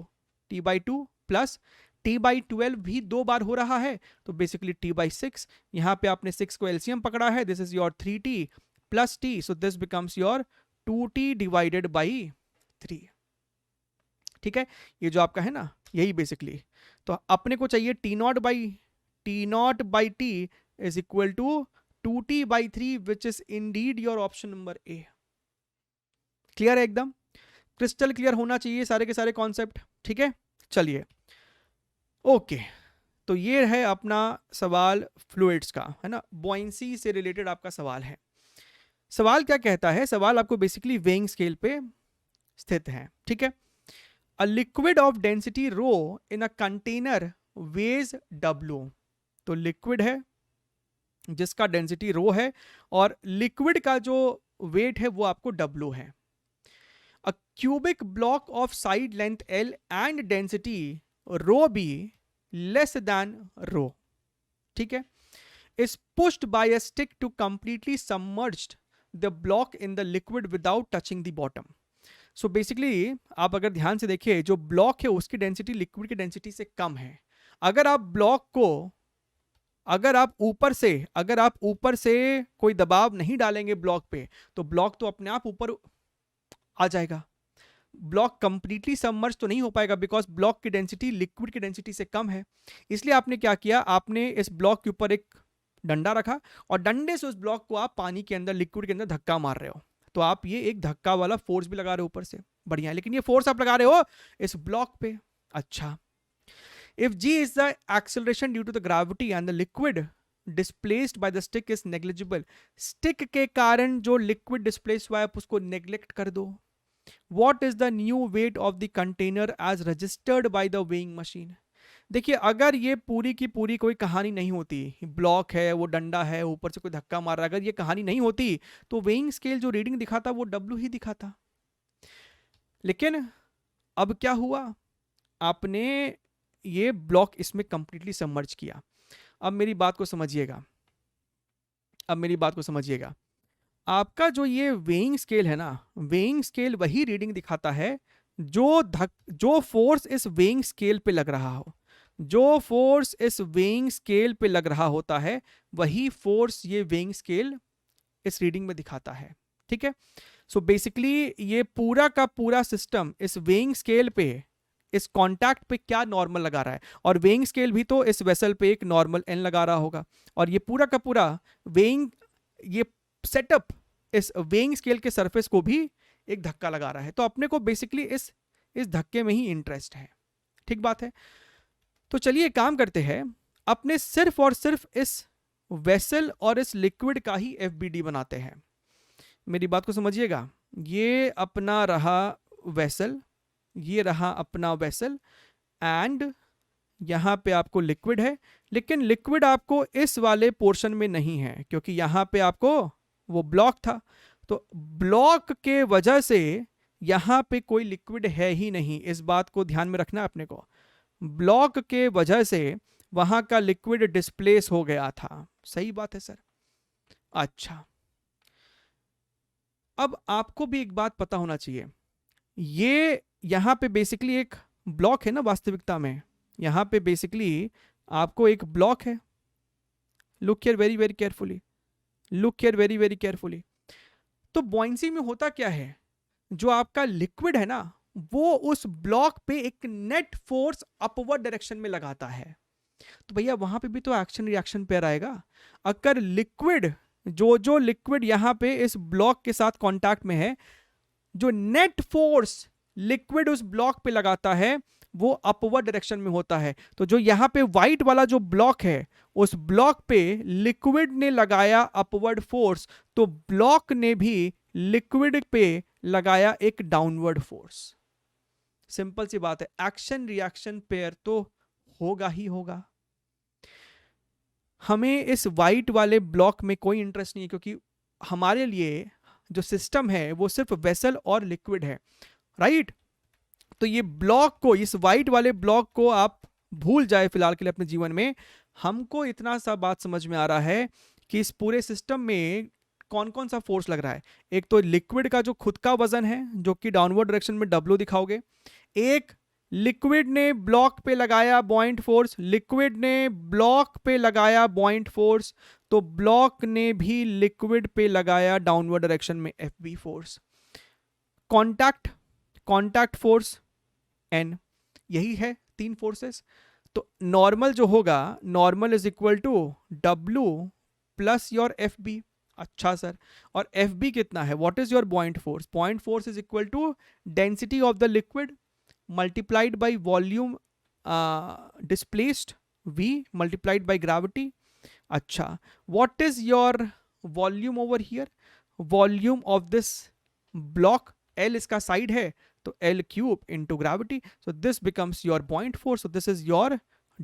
t/2 plus t/12 भी 2 बार हो रहा है तो बेसिकली t/6, यहां पे आपने 6 को एलसीएम पकड़ा है, this is your 3t plus t, so this becomes your 2t divided by 3, ठीक है। ये जो आपका है ना यही बेसिकली, तो अपने को चाहिए t0 t is equal to 2t/3 which is indeed your option number A. Clear है, एकदम क्रिस्टल क्लियर होना चाहिए सारे के सारे कॉन्सेप्ट, ठीक है। चलिए ओके, तो ये है अपना सवाल फ्लूइड्स का, है ना, बॉयंसी से रिलेटेड आपका सवाल है। सवाल क्या कहता है, सवाल आपको बेसिकली वेइंग स्केल पे स्थित है, ठीक है। A liquid of density rho in a container weighs W, तो लिक्विड है जिसका डेंसिटी रो है और लिक्विड का जो वेट है वो आपको W है। A cubic block of side length L and density rho B less than rho, ठीक है, is pushed by a stick to completely submerged the block in the liquid without touching the bottom. So basically आप अगर ध्यान से देखिए जो block है उसकी डेंसिटी लिक्विड की डेंसिटी से कम है। अगर आप ब्लॉक को अगर आप ऊपर से कोई दबाव नहीं डालेंगे ब्लॉक पे तो ब्लॉक तो अपने आप ऊपर आ जाएगा। ब्लॉक कंप्लीटली सबमर्ज तो नहीं हो पाएगा बिकॉज ब्लॉक की डेंसिटी लिक्विड की डेंसिटी से कम है। इसलिए आपने क्या किया, आपने इस ब्लॉक के ऊपर एक डंडा रखा और डंडे से उस ब्लॉक को आप पानी के अंदर लिक्विड के अंदर धक्का मार रहे हो, तो आप ये एक धक्का वाला फोर्स भी लगा रहे हो ऊपर से, बढ़िया है। लेकिन ये फोर्स आप लगा रहे हो इस ब्लॉक पे, अच्छा। If g is the acceleration due to the gravity and the liquid displaced by the stick is negligible, stick के कारण जो लिक्विड डिस्प्लेस हुआ है आप उसको नेग्लेक्ट कर दो। What is the new weight of the container as registered by the weighing machine? देखिए अगर ये पूरी की पूरी कोई कहानी नहीं होती, ब्लॉक है वो डंडा है ऊपर से कोई धक्का मार रहा है, अगर ये कहानी नहीं होती तो वेइंग स्केल जो रीडिंग दिखाता वो W ही दिखाता। लेकिन अब क्या हुआ, आपने ये ब्लॉक इसमें कंप्लीटली सबमर्ज किया। अब मेरी बात को समझिएगा, आपका जो ये वेइंग स्केल है ना, वेइंग स्केल वही रीडिंग दिखाता है जो फोर्स इस वेइंग स्केल पे लग रहा हो, जो फोर्स इस वेइंग स्केल पे लग रहा होता है वही फोर्स ये वेइंग स्केल इस रीडिंग में दिखाता है, ठीक है। सो बेसिकली ये पूरा का पूरा सिस्टम इस वेइंग स्केल पे इस कॉन्टैक्ट पे क्या नॉर्मल लगा रहा है, और वेइंग स्केल भी तो इस वेसल पे एक नॉर्मल एन लगा रहा होगा, और ये पूरा का पूरा वेइंग ये सेटअप इस वेइंग स्केल के सरफेस को भी एक धक्का लगा रहा है। तो अपने को बेसिकली इस धक्के में ही इंटरेस्ट है, ठीक बात है। तो चलिए काम करते हैं, अपने सिर्फ और सिर्फ इस वेसल और इस लिक्विड का ही एफबीडी बनाते हैं। मेरी बात को समझिएगा, ये अपना रहा वेसल, ये रहा अपना वेसल एंड यहां पे आपको लिक्विड है, लेकिन लिक्विड आपको इस वाले पोर्शन में नहीं है क्योंकि यहां पे आपको वो ब्लॉक था, तो ब्लॉक के वजह से यहां पे कोई लिक्विड है ही नहीं। इस बात को ध्यान में रखना अपने को, ब्लॉक के वजह से वहां का लिक्विड डिस्प्लेस हो गया था। सही बात है सर। अच्छा, अब आपको भी एक बात पता होना चाहिए, ये यहां पे बेसिकली एक ब्लॉक है ना, वास्तविकता में यहां पे बेसिकली आपको एक ब्लॉक है। Look here very very carefully, look here very very carefully. तो बॉयंसी में होता क्या है, जो आपका लिक्विड है ना वो उस ब्लॉक पे एक नेट फोर्स अपवर्ड डायरेक्शन में लगाता है, तो भैया वहां पे भी तो एक्शन रिएक्शन पेयर आएगा। अगर लिक्विड जो लिक्विड यहां पे इस ब्लॉक के साथ कांटेक्ट में है, जो नेट फोर्स लिक्विड उस ब्लॉक पे लगाता है वो अपवर्ड डायरेक्शन में होता है। तो जो यहां पे व्हाइट वाला जो ब्लॉक है, उस ब्लॉक पे लिक्विड ने लगाया अपवर्ड फोर्स, तो ब्लॉक ने भी लिक्विड पे लगाया एक डाउनवर्ड फोर्स। सिंपल सी बात है, एक्शन रिएक्शन पेयर तो होगा ही होगा। हमें इस वाइट वाले ब्लॉक में कोई इंटरेस्ट नहीं है, क्योंकि हमारे लिए जो सिस्टम है वो सिर्फ वेसल और लिक्विड है, राइट। तो ये ब्लॉक को, इस वाइट वाले ब्लॉक को आप भूल जाए फिलहाल के लिए अपने जीवन में। हमको इतना सा बात समझ में आ रहा है कि इस पूरे सिस्टम में कौन कौन सा फोर्स लग रहा है। एक तो लिक्विड का जो खुद का वजन है, जो कि डाउनवर्ड डायरेक्शन में W दिखाओगे। एक लिक्विड ने ब्लॉक पे लगाया बॉइंट फोर्स, लिक्विड ने ब्लॉक पे लगाया बॉइंट फोर्स, तो ब्लॉक ने भी लिक्विड पे लगाया डाउनवर्ड डायरेक्शन में FB force. Contact force N, यही है तीन फोर्सेस। तो नॉर्मल जो होगा, normal is equal to W plus your FB। अच्छा सर, और FB कितना है? What is your point force? Point force is equal to density of the liquid multiplied by volume displaced V multiplied by gravity. अच्छा, what is your volume over here? Volume of this block, L इसका side है, तो L cube into gravity. So this becomes your point force. So this is your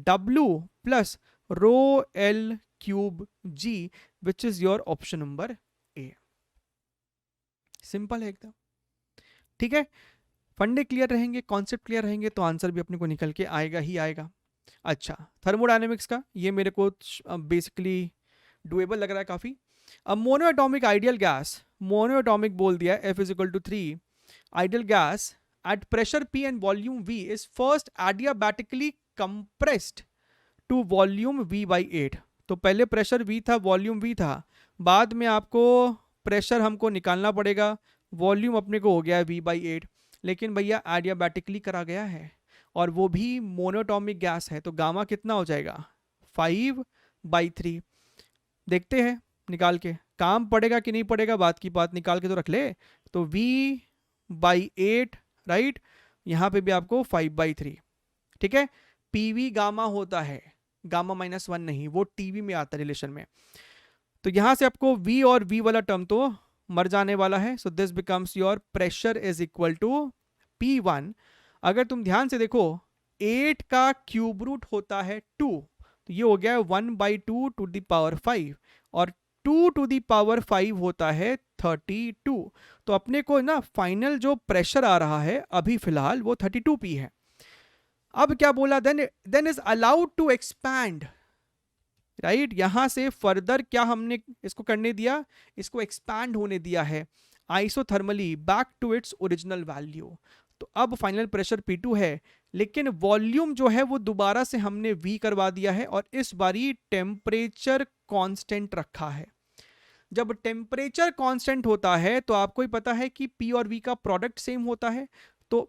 W plus row L cube G, which is your option number A। Simple है एकदम, ठीक है। फंडे clear रहेंगे, concept clear रहेंगे, तो आंसर भी अपने को निकल के आएगा ही आएगा। अच्छा, थर्मोडायनेमिक्स का ये मेरे को बेसिकली डुएबल लग रहा है काफी। अब मोनोएटॉमिक आइडियल गैस, मोनोएटॉमिक बोल दिया F is equal to 3, ideal gas at pressure P and volume V is first adiabatically compressed to volume V by 8। तो पहले प्रेशर V था, वॉल्यूम V था, बाद में आपको प्रेशर हमको निकालना पड़ेगा, वॉल्यूम अपने को हो गया है V by 8, लेकिन भैया adiabatically करा गया है और वो भी मोनोटॉमिक गैस है, तो गामा कितना हो जाएगा? 5/3। देखते हैं निकाल के, काम पड़ेगा कि नहीं पड़ेगा बात की बात, निकाल के तो रख ले। तो V बाई 8, राइट, यहां पे भी आपको 5/3, ठीक है। PV गामा होता है, गामा -1 नहीं, वो TV में आता है रिलेशन में। तो यहां से आपको V और V वाला टर्म तो मर जाने वाला है। So this becomes your pressure is equal to P1। अगर तुम ध्यान से देखो, 8 का क्यूब रूट होता है 2, तो ये हो गया 1/2 टू द पावर 5, और 2 टू दी पावर 5 होता है 32। तो अपने को ना फाइनल जो प्रेशर आ रहा है अभी फिलहाल वो 32 P है। अब क्या बोला? Then is allowed to expand, right. यहां से फर्दर क्या हमने इसको करने दिया? इसको एक्सपैंड होने दिया है isothermally back to its original value. तो अब फाइनल प्रेशर P2 है, लेकिन वॉल्यूम जो है वो दोबारा से हमने V करवा दिया है, और इस बारी टेम्परेचर कांस्टेंट रखा है। जब टेम्परेचर कांस्टेंट होता है तो आपको ही पता है कि P और V का प्रोडक्ट सेम होता है। तो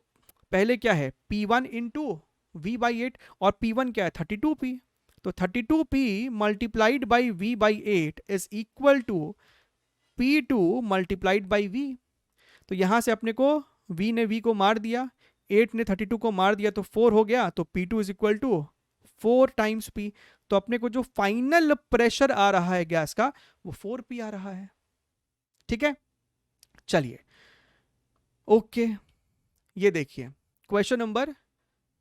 पहले क्या है? P1 इंटू V बाई 8, और P1 क्या है? 32P। तो 32P multiplied by V by 8 is equal to P2 multiplied by V। तो यहां से अपने को V ने V को मार दिया, 8 ने 32 को मार दिया, तो 4 हो गया। तो P2 is equal to 4 times P। तो अपने को जो फाइनल प्रेशर आ रहा है गैस का वो 4P आ रहा है, ठीक है। चलिए ओके, ये देखिए क्वेश्चन नंबर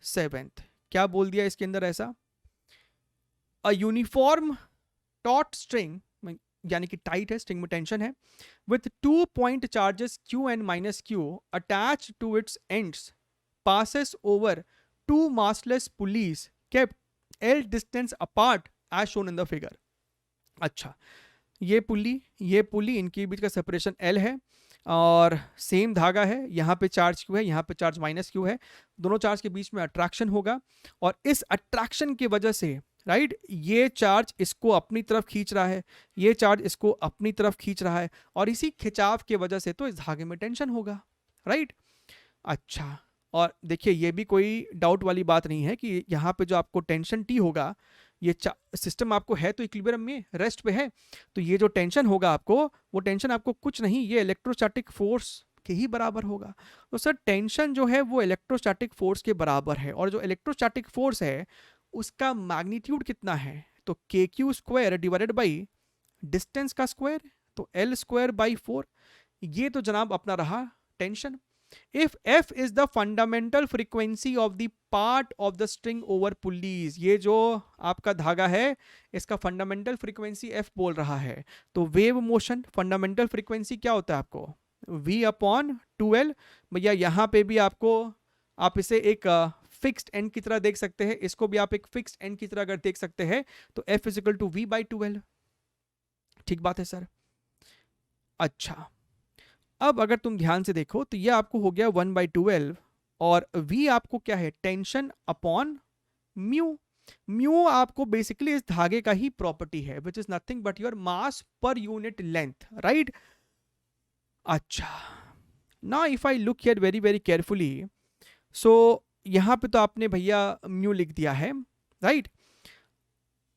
7 क्या बोल दिया इसके अंदर ऐसा? अ यूनिफॉर्म टॉट स्ट्रिंग, यानी कि टाइट है, स्ट्रिंग में टेंशन है, with 2 point charges Q and -Q attach to its ends passes over 2 massless pulleys kept L distance apart as shown in the figure। अच्छा, ये पुली इनके बीच का सेपरेशन L है और सेम धागा है, यहाँ पे चार्ज Q है, यहाँ पे चार्ज -Q है, दोनों चार्ज के बीच में अट्रैक्शन होगा, और इस अट्रैक्शन की वजह से राइट ये चार्ज इसको अपनी तरफ खींच रहा है, ये चार्ज इसको अपनी तरफ खींच रहा है, और इसी खिंचाव की वजह से तो इस धागे में टेंशन होगा, राइट। अच्छा, और देखिए ये भी कोई डाउट वाली बात नहीं है कि यहाँ पे जो आपको टेंशन T होगा, ये सिस्टम आपको है तो इक्विलिब्रियम में, रेस्ट पे है, तो ये जो टेंशन होगा आपको, वो टेंशन आपको कुछ नहीं, ये इलेक्ट्रोस्टैटिक फोर्स के ही बराबर होगा। तो सर टेंशन जो है वो इलेक्ट्रोस्टैटिक फोर्स के बराबर है, और जो इलेक्ट्रोस्टैटिक फोर्स है उसका मैग्नीट्यूड कितना है, तो के Q square divided by distance का स्क्वायर, तो एल स्क्वायर बाई 4। ये तो जनाब अपना रहा tension. If F is the fundamental frequency of the part of the string over pulleys, ये जो आपका धागा है इसका फंडामेंटल फ्रीक्वेंसी एफ बोल रहा है, तो वेव मोशन फंडामेंटल फ्रीक्वेंसी क्या होता है आपको, v अपॉन 2l। भैया यहाँ पे भी आपको, आप इसे एक फिक्स्ड एंड की तरह देख सकते हैं, इसको भी आप एक फिक्स्ड एंड की तरह अगर देख सकते हैं तो f is equal to v by 2l। ठीक बात है सर। अच्छा, अब अगर तुम ध्यान से देखो तो ये आपको हो गया 1/12, और v आपको क्या है, टेंशन अपॉन म्यू। म्यू आपको बेसिकली इस धागे का ही प्रॉपर्टी है, which is nothing but your mass per unit length, right. अच्छा, ना if I look here very very carefully, so यहां पे तो आपने भैया म्यू लिख दिया है, राइट।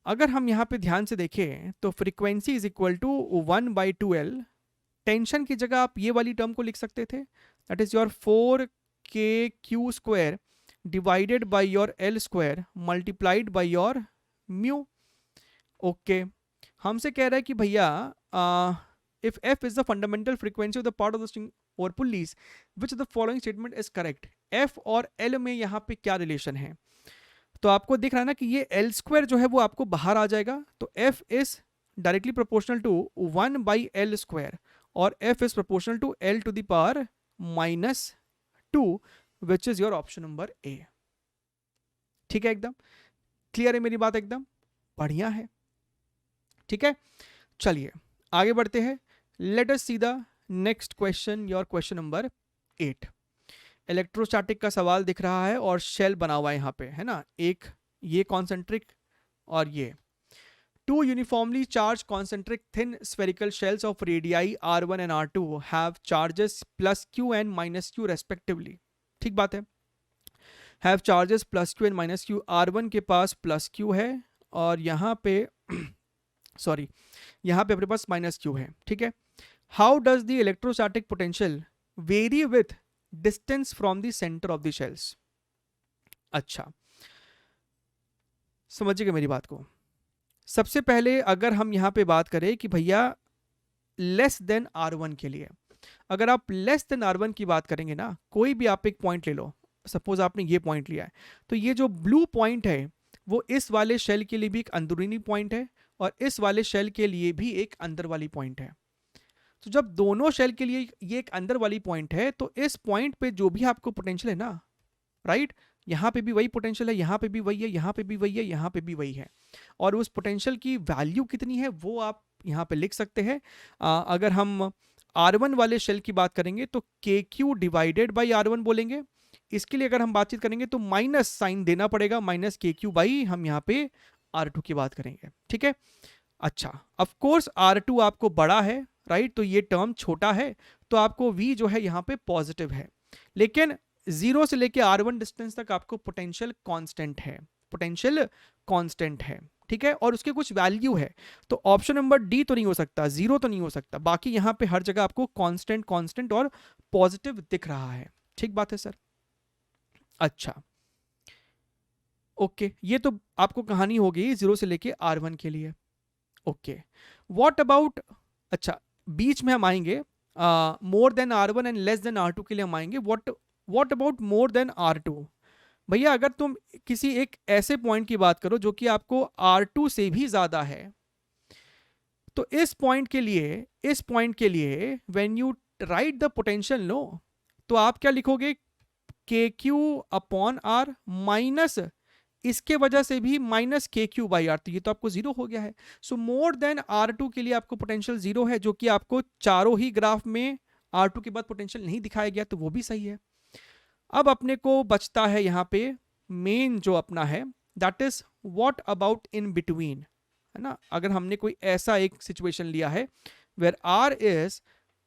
अगर हम यहां पे ध्यान से देखें तो frequency is equal to 1/2l। Tension की जगह आप ये वाली टर्म को लिख सकते थे, that is your 4kq square divided by your L square multiplied by your mu. Okay, हमसे कह रहा है कि भैया if f is the fundamental frequency of the part of the string or pulleys, which of the following statement is correct। f और l में यहाँ पे क्या रिलेशन है, तो आपको दिख रहा है ना कि ये l स्क्वायर जो है वो आपको बाहर आ जाएगा, तो f is directly proportional to 1/l square, और f is proportional to l to the power -2, which is your option number A। ठीक है, एकदम क्लियर है मेरी बात, एकदम बढ़िया है। ठीक है, चलिए आगे बढ़ते हैं। Let us see the next question, your question number 8। Electrostatic का सवाल दिख रहा है और शेल बना हुआ है यहाँ पे, है ना, एक ये कॉन्सेंट्रिक और ये two uniformly charged concentric thin spherical shells of radii r1 and r2 have charges plus q and minus q respectively। ठीक बात है, have charges plus q and minus q। r1 के पास plus q है और यहाँ पे सॉरी यहाँ पे अपने पास माइनस q है। ठीक है, how does the electrostatic potential vary with distance from the center of the shells। अच्छा, समझिएगा मेरी बात को। सबसे पहले अगर हम यहाँ पे बात करें कि भैया लेस देन r1 के लिए, अगर आप लेस देन r1 की बात करेंगे ना, कोई भी आप एक पॉइंट ले लो, सपोज आपने ये पॉइंट लिया है, तो ये जो ब्लू पॉइंट है वो इस वाले शेल के लिए भी एक अंदरूनी पॉइंट है और इस वाले शेल के लिए भी एक अंदर वाली पॉइंट है। तो जब दोनों शेल के लिए ये एक अंदर वाली पॉइंट है, तो इस पॉइंट पे जो भी आपको पोटेंशियल है ना, राइट, यहाँ पे भी वही पोटेंशियल है, यहाँ पे भी वही है, यहाँ पे भी वही है, यहाँ पे भी वही है, और उस पोटेंशियल की वैल्यू कितनी है वो आप यहाँ पे लिख सकते हैं। अगर हम R1 वाले शेल की बात करेंगे तो KQ डिवाइडेड बाई R1 बोलेंगे। इसके लिए अगर हम बातचीत करेंगे तो माइनस साइन देना पड़ेगा, माइनस KQ बाई हम यहाँ पे R2 की बात करेंगे। ठीक है, अच्छा, ऑफ कोर्स R2 आपको बड़ा है, राइट, तो ये टर्म छोटा है, तो आपको V जो है यहाँ पे पॉजिटिव है, लेकिन 0 से लेके R1 डिस्टेंस तक आपको पोटेंशियल कांस्टेंट है, पोटेंशियल कांस्टेंट है। ठीक है, और उसके कुछ वैल्यू है, तो ऑप्शन नंबर डी तो नहीं हो सकता, 0 तो नहीं हो सकता, बाकी यहाँ पे हर जगह आपको कांस्टेंट कांस्टेंट और पॉजिटिव दिख रहा है। ठीक बात है सर। अच्छा, ओके, ये तो आपको कहानी हो गई 0 से लेके R1 के लिए। ओके, व्हाट अबाउट, अच्छा बीच में हम आएंगे मोर than R1 and less than R2 के लिए हम आएंगे। What about more than R2। भैया अगर तुम किसी एक ऐसे पॉइंट की बात करो जो कि आपको R2 से भी ज्यादा है, तो इस पॉइंट के लिए when you write the potential no, तो आप क्या लिखोगे, KQ अपॉन R माइनस इसके वजह से भी माइनस KQ बाई R, तो ये तो आपको 0 हो गया है। सो मोर देन R2 के लिए आपको पोटेंशियल 0 है, जो कि आपको चारों ही ग्राफ में R2 के बाद पोटेंशियल नहीं दिखाया गया, तो वो भी सही है। अब अपने को बचता है यहाँ पे मेन जो अपना है, that is what about in between, है ना। अगर हमने कोई ऐसा एक सिचुएशन लिया है where R is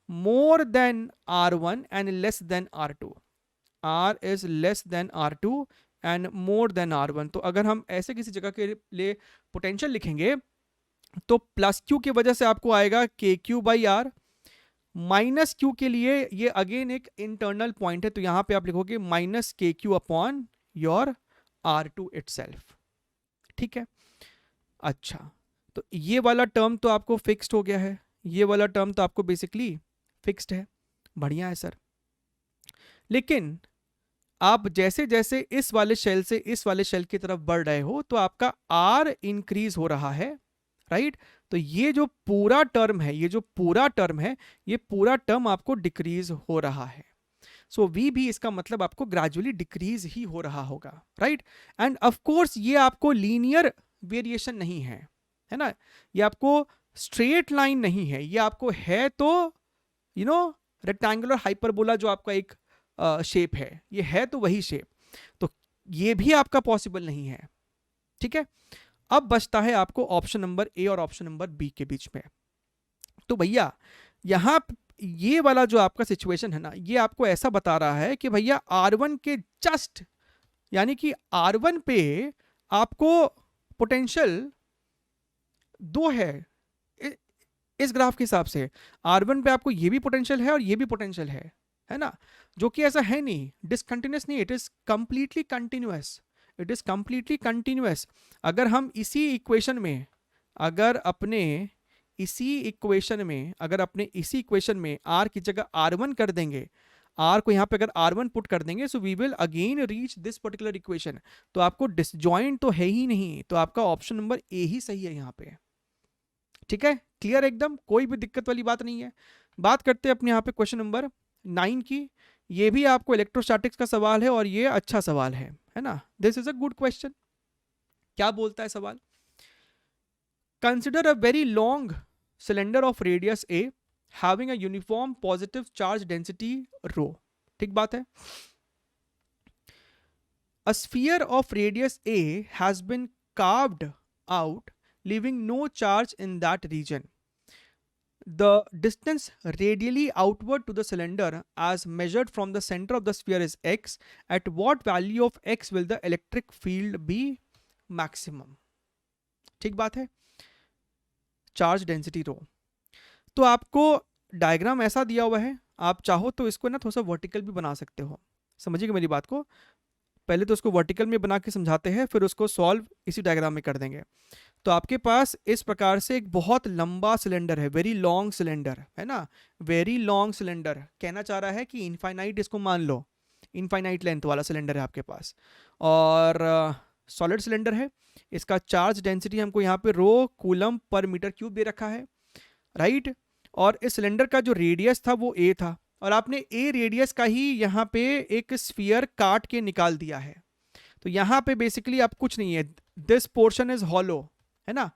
more than R1 and less than R2, R is less than R2 and more than R1, तो अगर हम ऐसे किसी जगह के लिए पोटेंशियल लिखेंगे तो प्लस Q की वजह से आपको आएगा KQ by R minus Q के लिए ये अगेन एक इंटरनल पॉइंट है, तो यहां पे आप लिखोगे माइनस के Q upon your R2 itself. ठीक है, अच्छा, तो ये वाला टर्म तो आपको फिक्स्ड हो गया है, ये वाला टर्म तो आपको बेसिकली फिक्स्ड है, बढ़िया है सर। लेकिन आप जैसे जैसे इस वाले शेल से इस वाले शेल की तरफ बढ़ रहे हो तो आपका R इंक्रीज हो रहा है, राइट? तो ये जो पूरा टर्म है, ये जो पूरा टर्म है, ये पूरा टर्म आपको डिक्रीज हो रहा है। सो V भी इसका मतलब आपको ग्रेजुअली डिक्रीज ही हो रहा होगा, राइट? एंड ऑफ कोर्स ये आपको लीनियर वेरिएशन नहीं है ना, ये आपको स्ट्रेट लाइन नहीं है, ये आपको है तो रेक्टेंगुलर हाइपरबोला जो आपका एक शेप है, ये है तो वही शेप, तो ये भी आपका पॉसिबल नहीं है। ठीक है, अब बचता है आपको ऑप्शन नंबर ए और ऑप्शन नंबर बी के बीच में। तो भैया यहां ये वाला जो आपका सिचुएशन है ना, ये आपको ऐसा बता रहा है कि भैया R1 के जस्ट यानी कि R1 पे आपको पोटेंशियल 2 है इस ग्राफ के हिसाब से। R1 पे आपको ये भी पोटेंशियल है और ये भी पोटेंशियल है ना, जो कि ऐसा है नहीं, डिसकंटिन्यूअस नहीं, it is completely continuous, it is completely continuous. अगर हम इसी इक्वेशन में अगर अपने इसी इक्वेशन में R की जगह R1 कर देंगे, R को यहाँ पे अगर R1 पुट कर देंगे, so we will again reach this particular equation. तो आपको डिसजॉइंट तो है ही नहीं, तो आपका ऑप्शन नंबर ए ही सही है यहाँ पे। ठीक है, क्लियर एकदम, कोई भी दिक्कत वाली बात नहीं है। बात करते हैं अपने यहाँ पे क्वेश्चन नंबर 9 की। ये भी आपको इलेक्ट्रोस्टैटिक्स का सवाल है और ये अच्छा सवाल है ना, this is a good question. क्या बोलता है सवाल? Consider a very long cylinder of radius A having a uniform positive charge density rho. ठीक बात है। A sphere of radius A has been carved out, leaving no charge in that region. The distance radially outward to the cylinder as measured from the center of the sphere is x. At what value of x will the electric field be maximum? ठीक बात है, charge density rho. तो आपको diagram ऐसा दिया हुआ है, आप चाहो तो इसको ना थोड़ा सा वर्टिकल भी बना सकते हो, समझिएगा मेरी बात को। पहले तो उसको वर्टिकल में बना के समझाते हैं, फिर उसको सॉल्व इसी डायग्राम में कर देंगे। तो आपके पास इस प्रकार से एक बहुत लंबा सिलेंडर है, वेरी लॉन्ग सिलेंडर है ना, वेरी लॉन्ग सिलेंडर कहना चाह रहा है कि इनफाइनाइट, इसको मान लो इनफाइनाइट लेंथ वाला सिलेंडर है आपके पास, और सॉलिड सिलेंडर है। इसका चार्ज डेंसिटी हमको यहाँ पे रो कूलम पर मीटर क्यूब दे रखा है, राइट? और इस सिलेंडर का जो रेडियस था वो ए था, और आपने ए रेडियस का ही यहाँ पे एक स्फीयर काट के निकाल दिया है। तो यहाँ पे बेसिकली अब कुछ नहीं है, दिस पोर्शन इज हॉलो, है ना।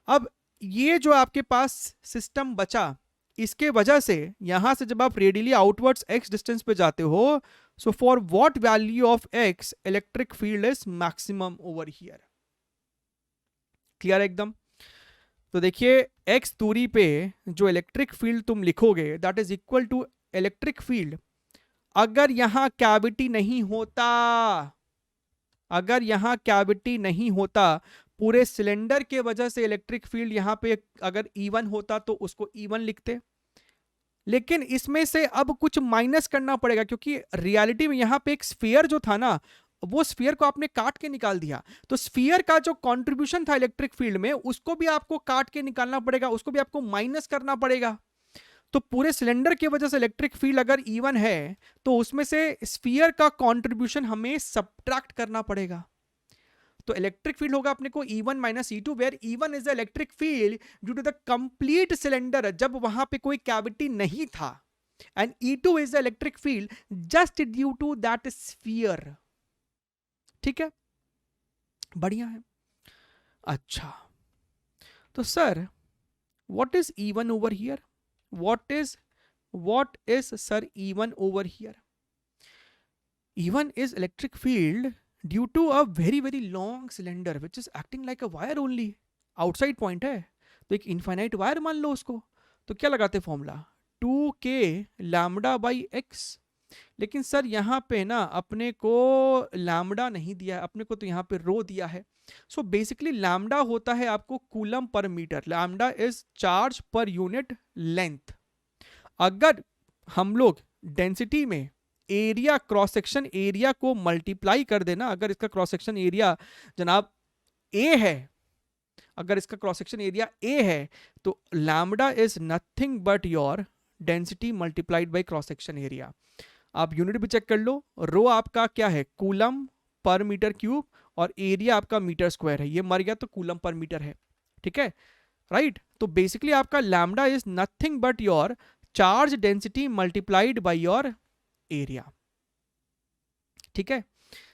अब ये जो आपके पास सिस्टम बचा, इसके वजह से यहां से जब आप रेडियली आउटवर्ड्स एक्स डिस्टेंस पे जाते हो, so for what value of x electric field is maximum over here. Clear एकदम? तो देखिए एक्स दूरी पे जो इलेक्ट्रिक फील्ड तुम लिखोगे that is equal to electric field, अगर यहां कैविटी नहीं होता, अगर यहां कैविटी नहीं होता, पूरे सिलेंडर के वजह से इलेक्ट्रिक फील्ड यहां पे अगर E1 होता तो उसको E1 लिखते, लेकिन इसमें से अब कुछ माइनस करना पड़ेगा, क्योंकि रियलिटी में यहां पे एक स्फीयर जो था ना, वो स्फीयर को आपने काट के निकाल दिया, तो स्फीयर का जो कंट्रीब्यूशन था इलेक्ट्रिक फील्ड में उसको भी आपको काट के निकालना पड़ेगा, उसको भी आपको माइनस करना पड़ेगा। तो पूरे सिलेंडर की वजह से इलेक्ट्रिक फील्ड अगर E1 है तो उसमें से स्फीयर का कंट्रीब्यूशन हमें सब्ट्रैक्ट करना पड़ेगा। तो इलेक्ट्रिक फील्ड होगा अपने को E1 minus E2, where E1 is the electric field due to the complete cylinder, जब वहां पे कोई कैविटी नहीं था, and E2 is the electric field just due to that sphere. ठीक है, बढ़िया है। अच्छा, तो sir what is E1 over here? what is sir E1 over here? E1 is electric field due to a very long cylinder which is acting like a wire only, outside point है, तो एक infinite wire मान लो उसको। तो क्या लगाते formula 2k lambda by x, लेकिन sir यहाँ पे ना अपने को लैम्डा नहीं दिया है, अपने को तो यहाँ पे रो दिया है। सो बेसिकली लैम्डा होता है आपको coulomb per metre, lambda is charge per unit length. अगर हम लोग डेंसिटी में एरिया, क्रॉस सेक्शन एरिया को मल्टीप्लाई कर देना, अगर इसका क्रॉस सेक्शन एरिया जनाब ए है, अगर इसका क्रॉस सेक्शन एरिया ए है, तो lambda is nothing but your density multiplied by cross section area. आप यूनिट भी चेक कर लो, रो आपका क्या है, कूलम पर मीटर क्यूब, और एरिया आपका मीटर स्क्वायर है, ये मर गया तो कूलम पर मीटर है, ठीक है, राइट। तो बेसिकली आपका lambda is nothing but your charge density multiplied by your area, ठीक है,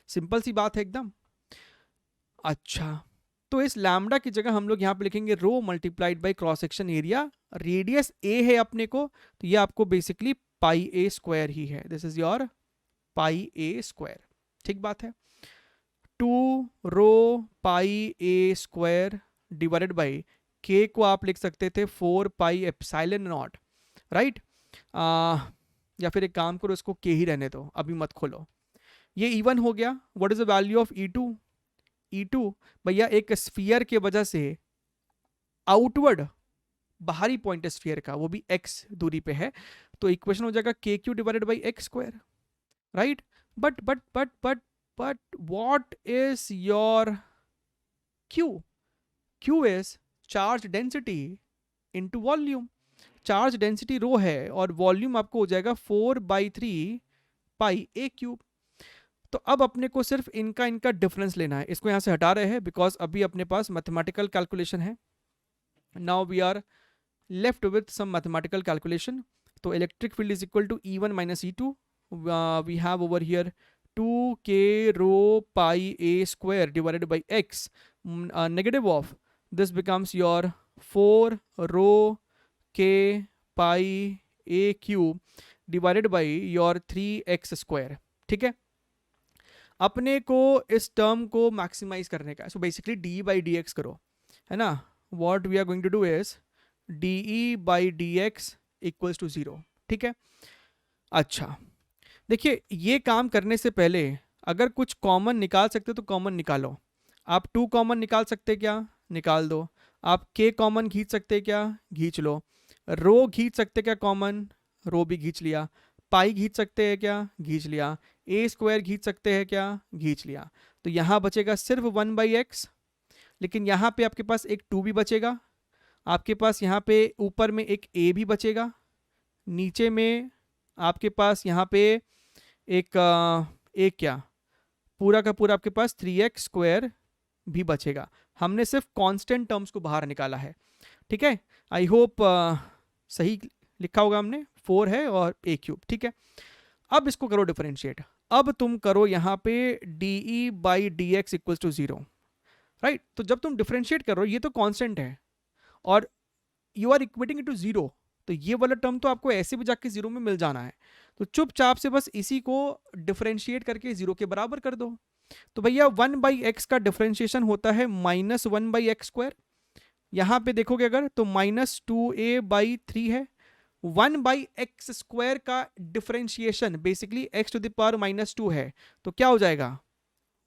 सिंपल सी बात है एकदम। अच्छा, तो इस लैम्बडा की जगह हम लोग यहां पे लिखेंगे rho multiplied by cross section area, radius A है अपने को, तो ये आपको बेसिकली पाई ए स्क्वायर ही है, this is your pi A square, ठीक बात है। 2 रो pi A square divided by के को आप लिख सकते थे 4 पाई एप्सिलॉन नॉट, राइट। या फिर एक काम करो, इसको के ही रहने दो, अभी मत खोलो। ये E1 हो गया। What is the value of E2? E2 भैया एक स्फीयर के वजह से आउटवर्ड बाहरी पॉइंट स्फीयर का, वो भी x दूरी पे है, तो इक्वेशन हो जाएगा के Q divided by x square, right. But what is your q? q is charge density into volume. Charge density rho है और वॉल्यूम आपको हो जाएगा 4/3 पाई ए क्यूब। तो अब अपने को सिर्फ इनका डिफरेंस लेना है, इसको यहां से हटा रहे हैं बिकॉज अभी अपने पास मैथमेटिकल कैलकुलेशन है। Now we are left with some mathematical calculation. तो electric field is equal to E1 minus E2, we have over here 2k rho pi A square divided by X, negative of this becomes your 4 rho K pi A cube divided by your 3x square, ठीक है। अपने को इस term को maximise करने का, सो basically d by d x करो, है ना। What we are going to do is d by d x equals to 0, ठीक है। अच्छा देखिए, ये काम करने से पहले अगर कुछ कॉमन निकाल सकते तो कॉमन निकालो। आप 2 कॉमन निकाल सकते क्या, निकाल दो। आप के कॉमन खींच सकते क्या, खींच लो। रो खींच सकते क्या कॉमन, रो भी खींच लिया। पाई खींच सकते हैं क्या, खींच लिया। ए स्क्वायर खींच सकते हैं क्या, खींच लिया। तो यहाँ बचेगा सिर्फ 1/x, लेकिन यहाँ पे आपके पास एक 2 भी बचेगा, आपके पास यहाँ पे ऊपर में एक a भी बचेगा, नीचे में आपके पास यहाँ पे एक क्या पूरा का पूरा आपके पास 3x स्क्वायर भी बचेगा। हमने सिर्फ कांस्टेंट टर्म्स को बाहर निकाला है, ठीक है। आई होप सही लिखा होगा हमने, 4 है और a क्यूब, ठीक है। अब इसको करो डिफरेंशिएट। अब तुम करो यहाँ पे d by d x equals to 0, right. तो जब तुम डिफरेंशिएट कर रहे हो, ये तो कांस्टेंट है और you are equating it to 0, तो ये वाला टर्म तो आपको ऐसे भी जाके 0 में मिल जाना है। तो चुपचाप से बस इसी को डिफरेंशिएट करके 0 के बराबर कर दो। तो भैया 1/x का डिफरेंशिएशन होता है -1/x स्क्वायर। यहाँ पे देखोगे अगर तो -2a/3 है। 1/x स्क्वायर का differentiation basically x to the power -2 है, तो क्या हो जाएगा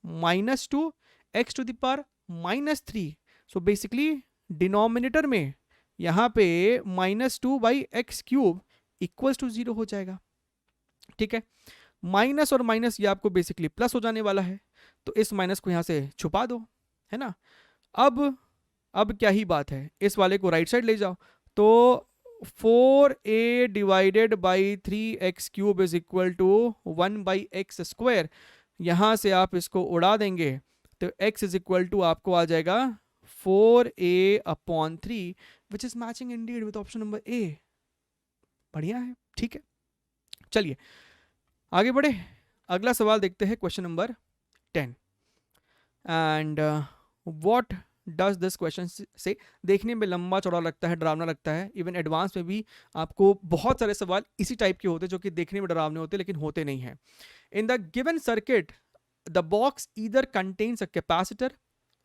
-2 x to the power -3। So basically denominator में यहाँ पे -2/x क्यूब इक्वल्स टू 0 हो जाएगा, ठीक है। माइनस और माइनस ये आपको बेसिकली प्लस हो जाने वाला है, तो इस माइनस को यहाँ से छुपा दो, है ना। अब क्या ही बात है, इस वाले को राइट साइड ले जाओ। तो 4a divided by 3x cube is equal to 1/x square. यहाँ से आप इसको उड़ा देंगे तो x इज इक्वल टू आपको आ जाएगा 4a/3 which is matching Indeed with option number ए। बढ़िया है, ठीक है। चलिए आगे बढ़े, अगला सवाल देखते हैं, question number 10। And what does this question से। देखने में लंबा चौड़ा लगता है, डरावना लगता है, इवन एडवांस में भी आपको बहुत सारे सवाल इसी टाइप के होते हैं जो कि देखने में डरावने होते हैं लेकिन होते नहीं हैं। इन the given circuit the box either contains a capacitor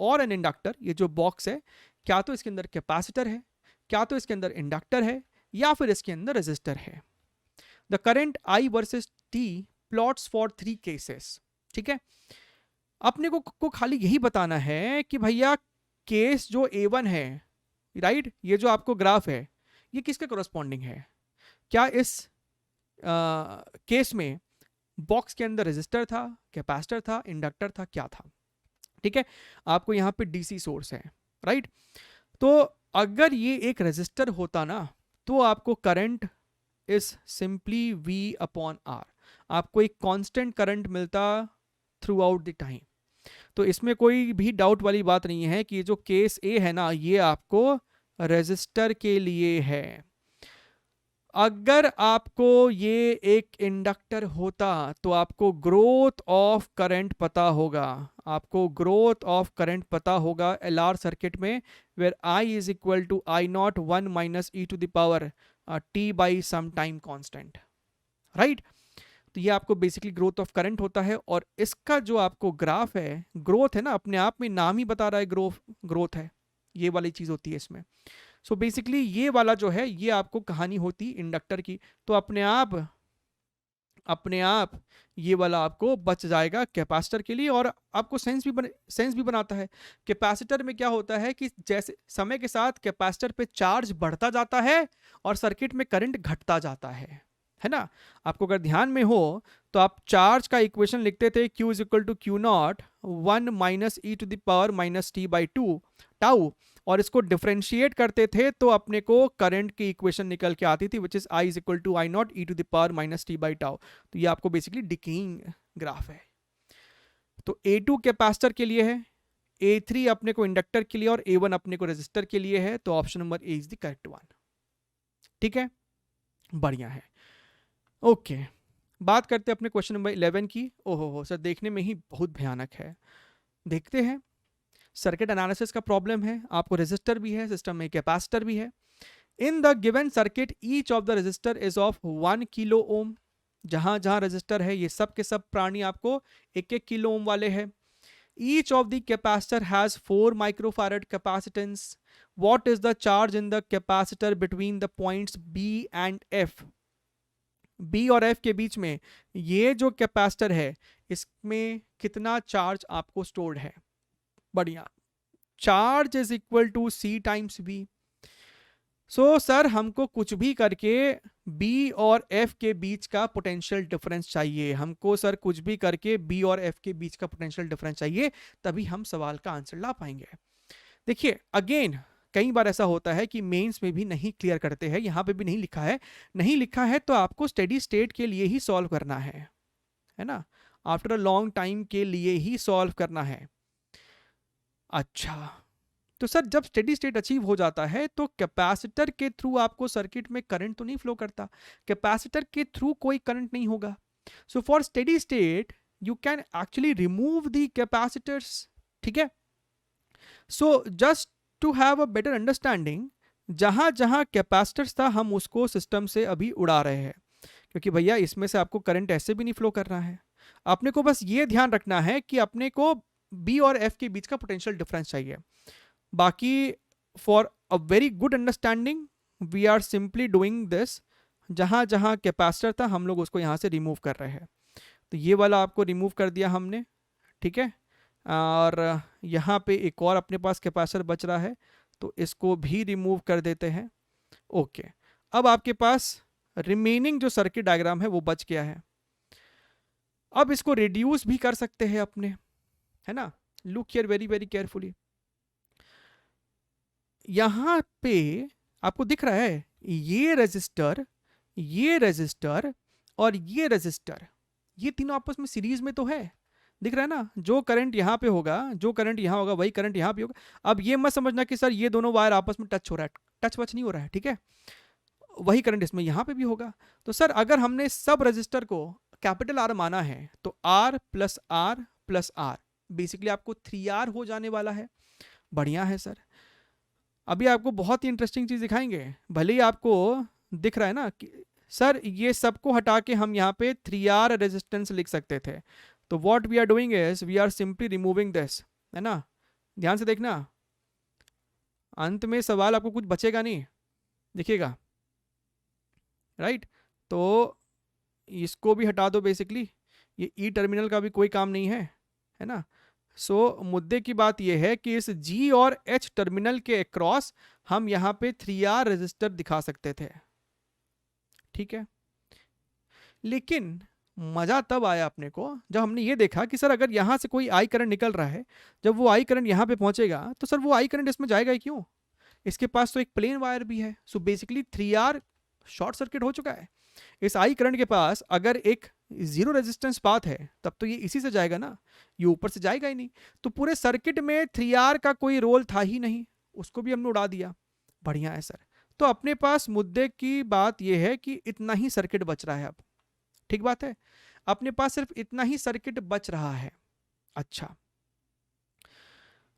और एन इंडक्टर। ये जो बॉक्स है, क्या तो इसके अंदर कैपेसिटर है, क्या तो इसके अंदर इंडक्टर है, या फिर इसके अंदर रेजिस्टर है। The current I versus T plots for 3 cases, ठीक है। अपने को खाली यही बताना है कि भैया केस जो A1 है, राइट, ये जो आपको ग्राफ है ये किसके कोरस्पॉन्डिंग है। क्या इस केस में बॉक्स के अंदर रेजिस्टर था, कैपेसिटर था, इंडक्टर था, क्या था? ठीक है, आपको यहाँ पे डीसी सोर्स है, राइट? तो अगर ये एक रेजिस्टर होता ना, तो आपको current is simply V upon R, आपको एक कांस्टेंट करंट मिलता थ्रू आउट द टाइम। तो इसमें कोई भी डाउट वाली बात नहीं है कि जो केस ए है ना, ये आपको रेजिस्टर के लिए है। अगर आपको ये एक इंडक्टर होता तो आपको ग्रोथ ऑफ करंट पता होगा, आपको ग्रोथ ऑफ करंट पता होगा LR सर्किट में, where I is equal to I not 1 minus e to the power T by some time constant, right? तो ये आपको बेसिकली ग्रोथ ऑफ करंट होता है। और इसका जो आपको ग्राफ है, ग्रोथ है ना, अपने आप में नाम ही बता रहा है ग्रोथ है, ये वाली चीज होती है इसमें। सो बेसिकली ये वाला जो है, ये आपको कहानी होती इंडक्टर की। तो अपने आप ये वाला आपको बच जाएगा कैपेसिटर के लिए। और आपको सेंस भी बनाता है। कैपेसिटर में क्या होता है कि जैसे समय के साथ कैपेसिटर पे चार्ज बढ़ता जाता है और सर्किट में करंट घटता जाता है ना? आपको अगर ध्यान में हो तो आप चार्ज का इक्वेशन लिखते थे Q is equal to Q not 1 minus e to the power minus t by 2 tau, और इसको डिफरेंशिएट करते थे तो अपने को करंट की इक्वेशन निकल के आती थी, which is I is equal to I not e to the power minus t by tau. तो ये आपको बेसिकली डिकेइंग ग्राफ है। तो A2 कैपेसिटर के लिए है, A3 अपने को इंडक्टर के लिए, और A1 अपने को रेजिस्टर के लिए है। तो option number A is the correct one. ठीक है, बढ़िया है। ओके, बात करते हैं अपने क्वेश्चन नंबर 11 की। ओहो हो सर, देखने में ही बहुत भयानक है। देखते हैं, सर्किट एनालिसिस का प्रॉब्लम है, आपको रेजिस्टर भी है, सिस्टम में कैपेसिटर भी है। In the given circuit each of the resistor is of 1 kilo ohm. जहां जहां रेजिस्टर है ये सब के सब प्राणी आपको 1-1 किलो ओम वाले हैं। Each of the capacitor has 4 microfarad capacitance. What is the charge in the capacitor between the points B and F? B और F के बीच में ये जो कैपेसिटर है, इसमें कितना चार्ज आपको स्टोर्ड है? बढ़िया, charge is equal to C times B। So sir हमको कुछ भी करके B और F के बीच का पोटेंशियल डिफरेंस चाहिए। हमको सर कुछ भी करके B और F के बीच का पोटेंशियल डिफरेंस चाहिए, तभी हम सवाल का आंसर ला पाएंगे। देखिए अगेन, कई बार ऐसा होता है कि मेंस में भी नहीं क्लियर करते हैं, यहाँ पे भी नहीं लिखा है। नहीं लिखा है तो आपको स्टेडी स्टेट के लिए ही सॉल्व करना है ना? आफ्टर अ लॉन्ग टाइम के लिए ही सॉल्व करना है। अच्छा, तो सर जब स्टेडी स्टेट अचीव हो जाता है तो कैपेसिटर के थ्रू आपको सर्किट में करंट तो नहीं फ्लो करता, कैपेसिटर के थ्रू कोई करंट नहीं होगा। So for steady state you can actually remove the capacitors. ठीक है, so just to have a better understanding, जहां जहां कैपेसिटर्स था हम उसको सिस्टम से अभी उड़ा रहे हैं, क्योंकि भैया इसमें से आपको करंट ऐसे भी नहीं फ्लो करना है। अपने को बस ये ध्यान रखना है कि अपने को B और F के बीच का पोटेंशियल डिफरेंस चाहिए। बाकी for a very good understanding we are simply doing this, जहां जहां कैपेसिटर था हम लोग उसको यहां से रिमूव कर रहे हैं। तो ये वाला आपको रिमूव कर दिया हमने, ठीक है। और यहाँ पे एक और अपने पास कैपेसिटर बच रहा है, तो इसको भी रिमूव कर देते हैं। ओके, अब आपके पास रिमेनिंग जो सर्किट डायग्राम है वो बच गया है। अब इसको रिड्यूस भी कर सकते हैं अपने, है ना? Look here very very carefully. यहां पे आपको दिख रहा है ये रेजिस्टर और ये रेजिस्टर, ये तीनों आपस में सीरीज में तो है, दिख रहा है ना? जो करंट यहां पे होगा, जो करंट यहां होगा, वही करंट यहां पे होगा। अब ये मत समझना कि सर ये दोनों वायर आपस में टच हो रहा है, टच वच नहीं हो रहा है, ठीक है? वही करंट इसमें यहां पे भी होगा। तो सर अगर हमने सब रेजिस्टर को कैपिटल R माना है तो R plus R plus R basically आपको 3R हो जाने वाला है। बढ़िया है सर। अभी आपको बहुत ही इंटरेस्टिंग चीज दिखाएंगे, भले ही आपको दिख रहा है ना कि सर ये सबको हटा के हम यहाँ पे 3R रेजिस्टेंस लिख सकते थे। तो what we are doing is we are simply removing this, है ना? ध्यान से देखना, अंत में सवाल आपको कुछ बचेगा नहीं, देखिएगा, राइट? तो इसको भी हटा दो, बेसिकली ये ई टर्मिनल का भी कोई काम नहीं है ना? सो मुद्दे की बात यह है कि इस G और H टर्मिनल के अक्रॉस हम यहाँ पे 3R रेजिस्टर दिखा सकते थे, ठीक है, लेकिन मजा तब आया अपने को जब हमने ये देखा कि सर अगर यहां से कोई आई करंट निकल रहा है, जब वो आई करंट यहां पे पहुंचेगा तो सर वो आई करंट इसमें जाएगा ही क्यों? इसके पास तो एक प्लेन वायर भी है, so basically 3R short circuit हो चुका है। इस आई करंट के पास अगर एक जीरो रेजिस्टेंस पाथ है तब तो ये इसी से जाएगा ना, ये ऊपर से जाएगा ही नहीं। तो पूरे सर्किट में 3R का कोई रोल था ही नहीं, उसको भी हमने उड़ा दिया। बढ़िया है सर। तो अपने पास मुद्दे की बात यह है कि इतना ही सर्किट बच रहा है अब। ठीक बात है, अपने पास सिर्फ इतना ही सर्किट बच रहा है। अच्छा,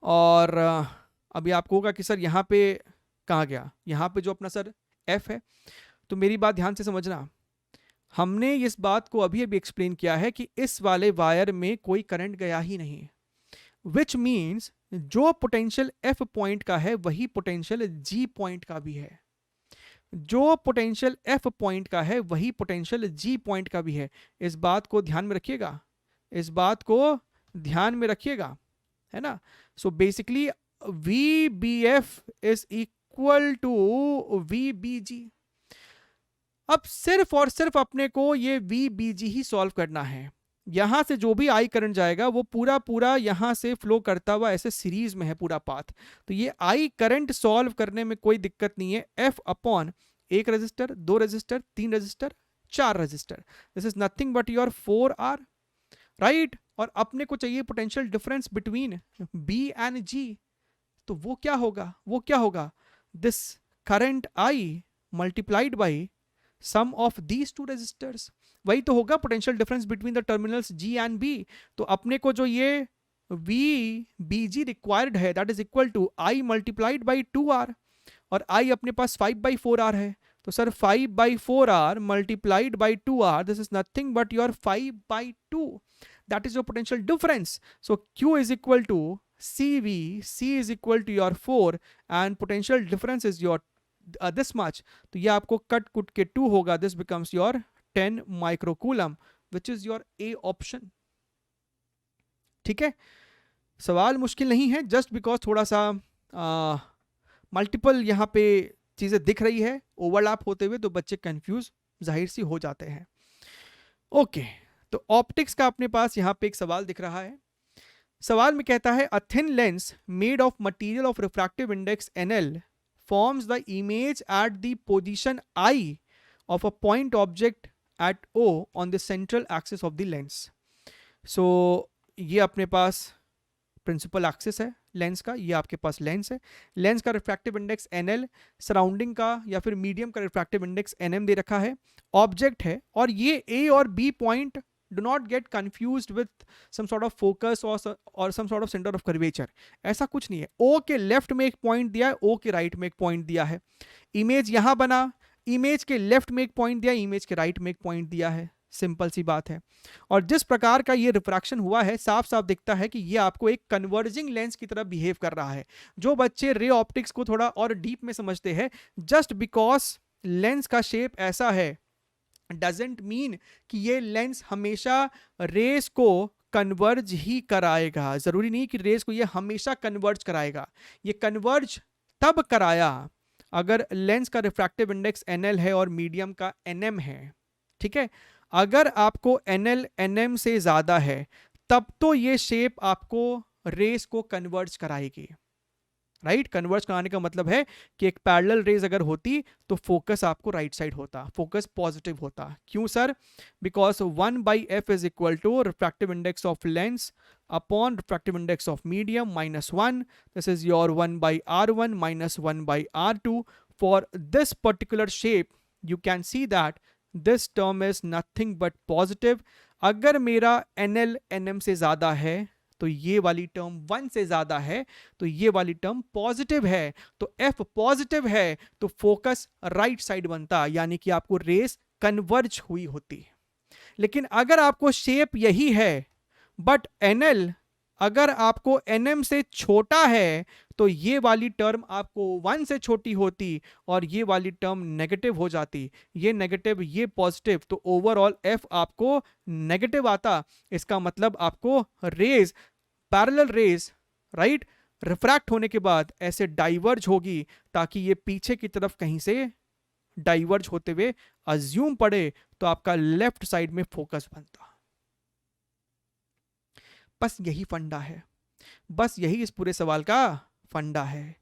और अभी आपको होगा कि सर यहाँ पे कहाँ गया, यहाँ पे जो अपना सर F है। तो मेरी बात ध्यान से समझना, हमने इस बात को अभी अभी एक्सप्लेन किया है कि इस वाले वायर में कोई करंट गया ही नहीं, विच मीन्स जो पोटेंशियल F पॉइंट का है वही पोटेंशियल G पॉइंट का भी है। जो पोटेंशियल F पॉइंट का है वही पोटेंशियल G पॉइंट का भी है। इस बात को ध्यान में रखिएगा, इस बात को ध्यान में रखिएगा, है ना। So basically VBF is equal to VBG। अब सिर्फ और सिर्फ अपने को ये VBG ही सॉल्व करना है। यहां से जो भी आई करंट जाएगा वो पूरा पूरा यहां से फ्लो करता हुआ ऐसे सीरीज में है पूरा पाथ। तो ये आई करंट सॉल्व करने में कोई दिक्कत नहीं है। F अपॉन एक रजिस्टर, दो रजिस्टर, तीन रजिस्टर, चार resistor, this is nothing but your 4R, right. और अपने को चाहिए potential difference between B and G। तो वो क्या होगा, वो क्या होगा, this current I multiplied by sum of these two resistors. वही तो होगा potential difference between the terminals G and B। तो अपने को जो ये VBG रिक्वायर्ड है that is equal to I multiplied by 2R, और I अपने पास 5/4R है। तो sir 5/4R multiplied by 2R, this is nothing but your 5/2, that is your potential difference. So Q is equal to CV, C is equal to your 4 and potential difference is your this much. तो ये आपको कट कुट के 2 होगा, this becomes your 10 microcoulomb which is your A option. ठीक है, सवाल मुश्किल नहीं है, जस्ट बिकॉज थोड़ा सा मल्टीपल यहाँ पे चीजें दिख रही है ओवरलैप होते हुए, तो बच्चे कंफ्यूज जाहिर सी हो जाते हैं। ओके, तो ऑप्टिक्स का अपने पास यहाँ पे एक सवाल दिख रहा है। सवाल में कहता है a thin lens made of material of refractive index NL forms the image at the position I of a point object at O on the central axis of the lens. So ये अपने पास principal axis है lens का, ये आपके पास lens है। Lens का refractive index NL, surrounding का या फिर मीडियम का रिफ्रैक्टिव इंडेक्स NM दे रखा है, ऑब्जेक्ट है, और ये A और B point do not get confused with some sort of focus or some sort of center of curvature। ऐसा कुछ नहीं है। O के लेफ्ट में एक पॉइंट दिया है, O के राइट में एक पॉइंट दिया है। इमेज यहां बना, इमेज के लेफ्ट में एक पॉइंट दिया, इमेज के राइट में एक पॉइंट दिया है। सिंपल सी बात है। और जिस प्रकार का ये रिफ्रैक्शन हुआ है, साफ साफ दिखता है कि ये आपको एक कन्वर्जिंग लेंस की तरह बिहेव कर रहा है। जो बच्चे रे ऑप्टिक्स को थोड़ा और डीप में समझते हैं, जस्ट बिकॉज लेंस का शेप ऐसा है डजेंट मीन कि ये लेंस हमेशा रेस को कन्वर्ज ही कराएगा। जरूरी नहीं कि रेस को ये हमेशा कन्वर्ज कराएगा। ये कन्वर्ज तब कराया अगर लेंस का रिफ्रैक्टिव इंडेक्स NL है और मीडियम का NM है। ठीक है, अगर आपको NL NM से ज्यादा है तब तो ये शेप आपको रेस को कन्वर्ज कराएगी, राइट। कन्वर्ज कराने का मतलब है कि एक पैरेलल रेज अगर होती तो फोकस आपको राइट साइड होता, फोकस पॉजिटिव होता। क्यों sir? Because 1/f is equal to refractive index of lens upon refractive index of medium -1, this is your 1/r1 minus 1/r2। For this particular shape you can see that this term is nothing but positive. अगर मेरा NL NM से ज्यादा है तो ये वाली term 1 से ज्यादा है तो ये वाली टर्म पॉजिटिव है। तो F पॉजिटिव है तो फोकस राइट साइड बनता, यानी कि आपको रेस कन्वर्ज हुई होती। लेकिन अगर आपको शेप यही है बट NL अगर आपको NM से छोटा है तो ये वाली टर्म आपको 1 से छोटी होती और ये वाली टर्म नेगेटिव हो जाती। ये नेगेटिव, ये पॉजिटिव, तो ओवरऑल F आपको नेगेटिव आता। इसका मतलब आपको rays, parallel rays, right, refract होने के बाद ऐसे डाइवर्ज होगी ताकि ये पीछे की तरफ कहीं से डाइवर्ज होते हुए अज्यूम पड़े तो आपका लेफ्ट साइड में फोकस बनता। बस यही फंडा है, बस यही इस पूरे सवाल का फंडा है,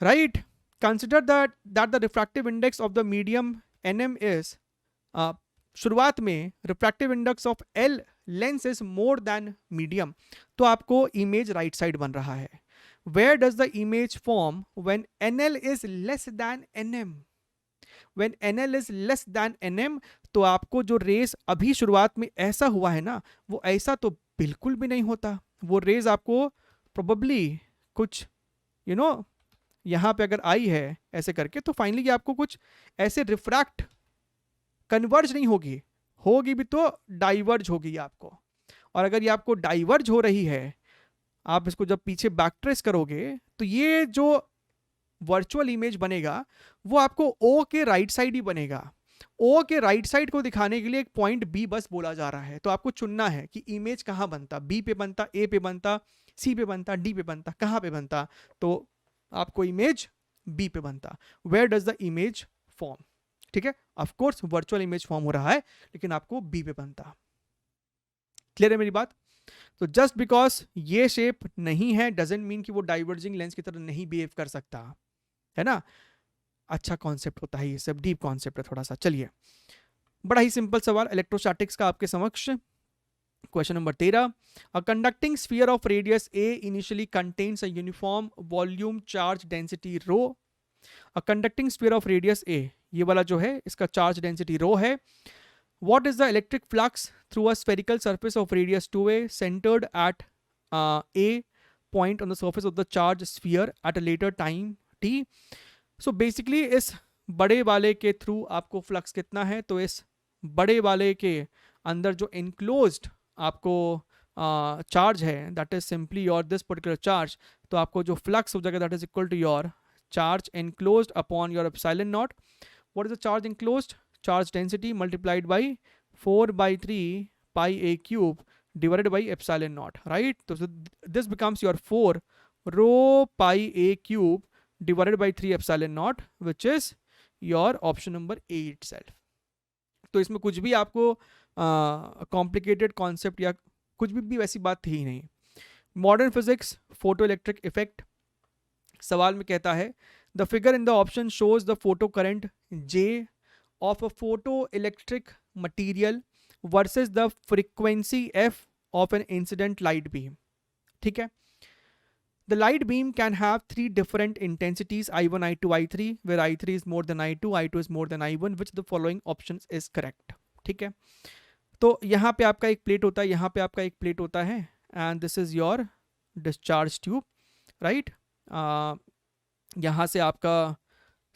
right. Consider that the refractive index of the medium NM is, शुरुआत में refractive index of L lens is more than medium, तो आपको इमेज राइट साइड बन रहा है। Where does the image form when NL is less than NM? When NL is less than NM, तो आपको जो रेस अभी शुरुआत में ऐसा हुआ है ना, वो ऐसा तो बिल्कुल भी नहीं होता। वो रेज आपको प्रोबेबली कुछ यहां पे अगर आई है ऐसे करके, तो फाइनली आपको कुछ ऐसे रिफ्रैक्ट, कन्वर्ज नहीं होगी, होगी भी तो डाइवर्ज होगी आपको। और अगर ये आपको डाइवर्ज हो रही है, आप इसको जब पीछे बैक ट्रेस करोगे तो ये जो वर्चुअल इमेज बनेगा वो आपको O के राइट साइड ही बनेगा। O के राइट साइड को दिखाने के लिए एक पॉइंट B बस बोला जा रहा है, तो आपको चुनना है कि इमेज कहां बनता, B पे बनता, A पे बनता, C पे बनता, D पे बनता, कहां पे बनता? तो आपको इमेज B पे बनता। Where does the image form? ठीक है, of course virtual image form हो रहा है, लेकिन आपको B पे बनता। क्लियर है मेरी बात? तो जस्ट बिकॉज ये शेप नहीं है डजंट मीन कि वो डाइवर्जिंग लेंस की तरह नहीं बिहेव कर सकता, है ना। अच्छा कॉन्सेप्ट होता है ये सब, डीप कॉन्सेप्ट है थोड़ा सा। चलिए, बड़ा ही सिंपल सवाल इलेक्ट्रोस्टैटिक्स का आपके समक्ष। Question number 13, a conducting sphere of radius A initially contains a uniform volume charge density rho. A conducting sphere of radius A, ये वाला जो है इसका चार्ज डेंसिटी रो है। What is the electric flux through a spherical surface of radius 2a centered at A point on the surface of the charged sphere at a later time t? So basically इस बड़े वाले के through आपको flux कितना है, तो इस बड़े वाले के अंदर जो enclosed आपको चार्ज है that is simply your this particular charge, तो आपको जो फ्लक्स हो जाएगा that is equal to your charge enclosed upon your epsilon not. What is the charge enclosed? Charge density multiplied by 4/3 pi a cube divided by epsilon naught, right? So this becomes your 4 rho pi a cube divided by 3 epsilon naught, which is your option number A itself. तो इसमें कुछ भी आपको complicated concept या कुछ भी वैसी बात थी ही नहीं। Modern physics, photo electric effect. सवाल में कहता है the figure in the option shows the photo current J of a photoelectric material versus the frequency f of an incident light beam. ठीक है, the light beam can have 3 different intensities I1, I2, I3, where I3 is more than I2, I2 is more than I1, which the following options is correct. ठीक है, तो यहाँ पे आपका एक plate होता है, यहाँ पे आपका एक प्लेट होता है, and this is your discharge tube, right? यहाँ से आपका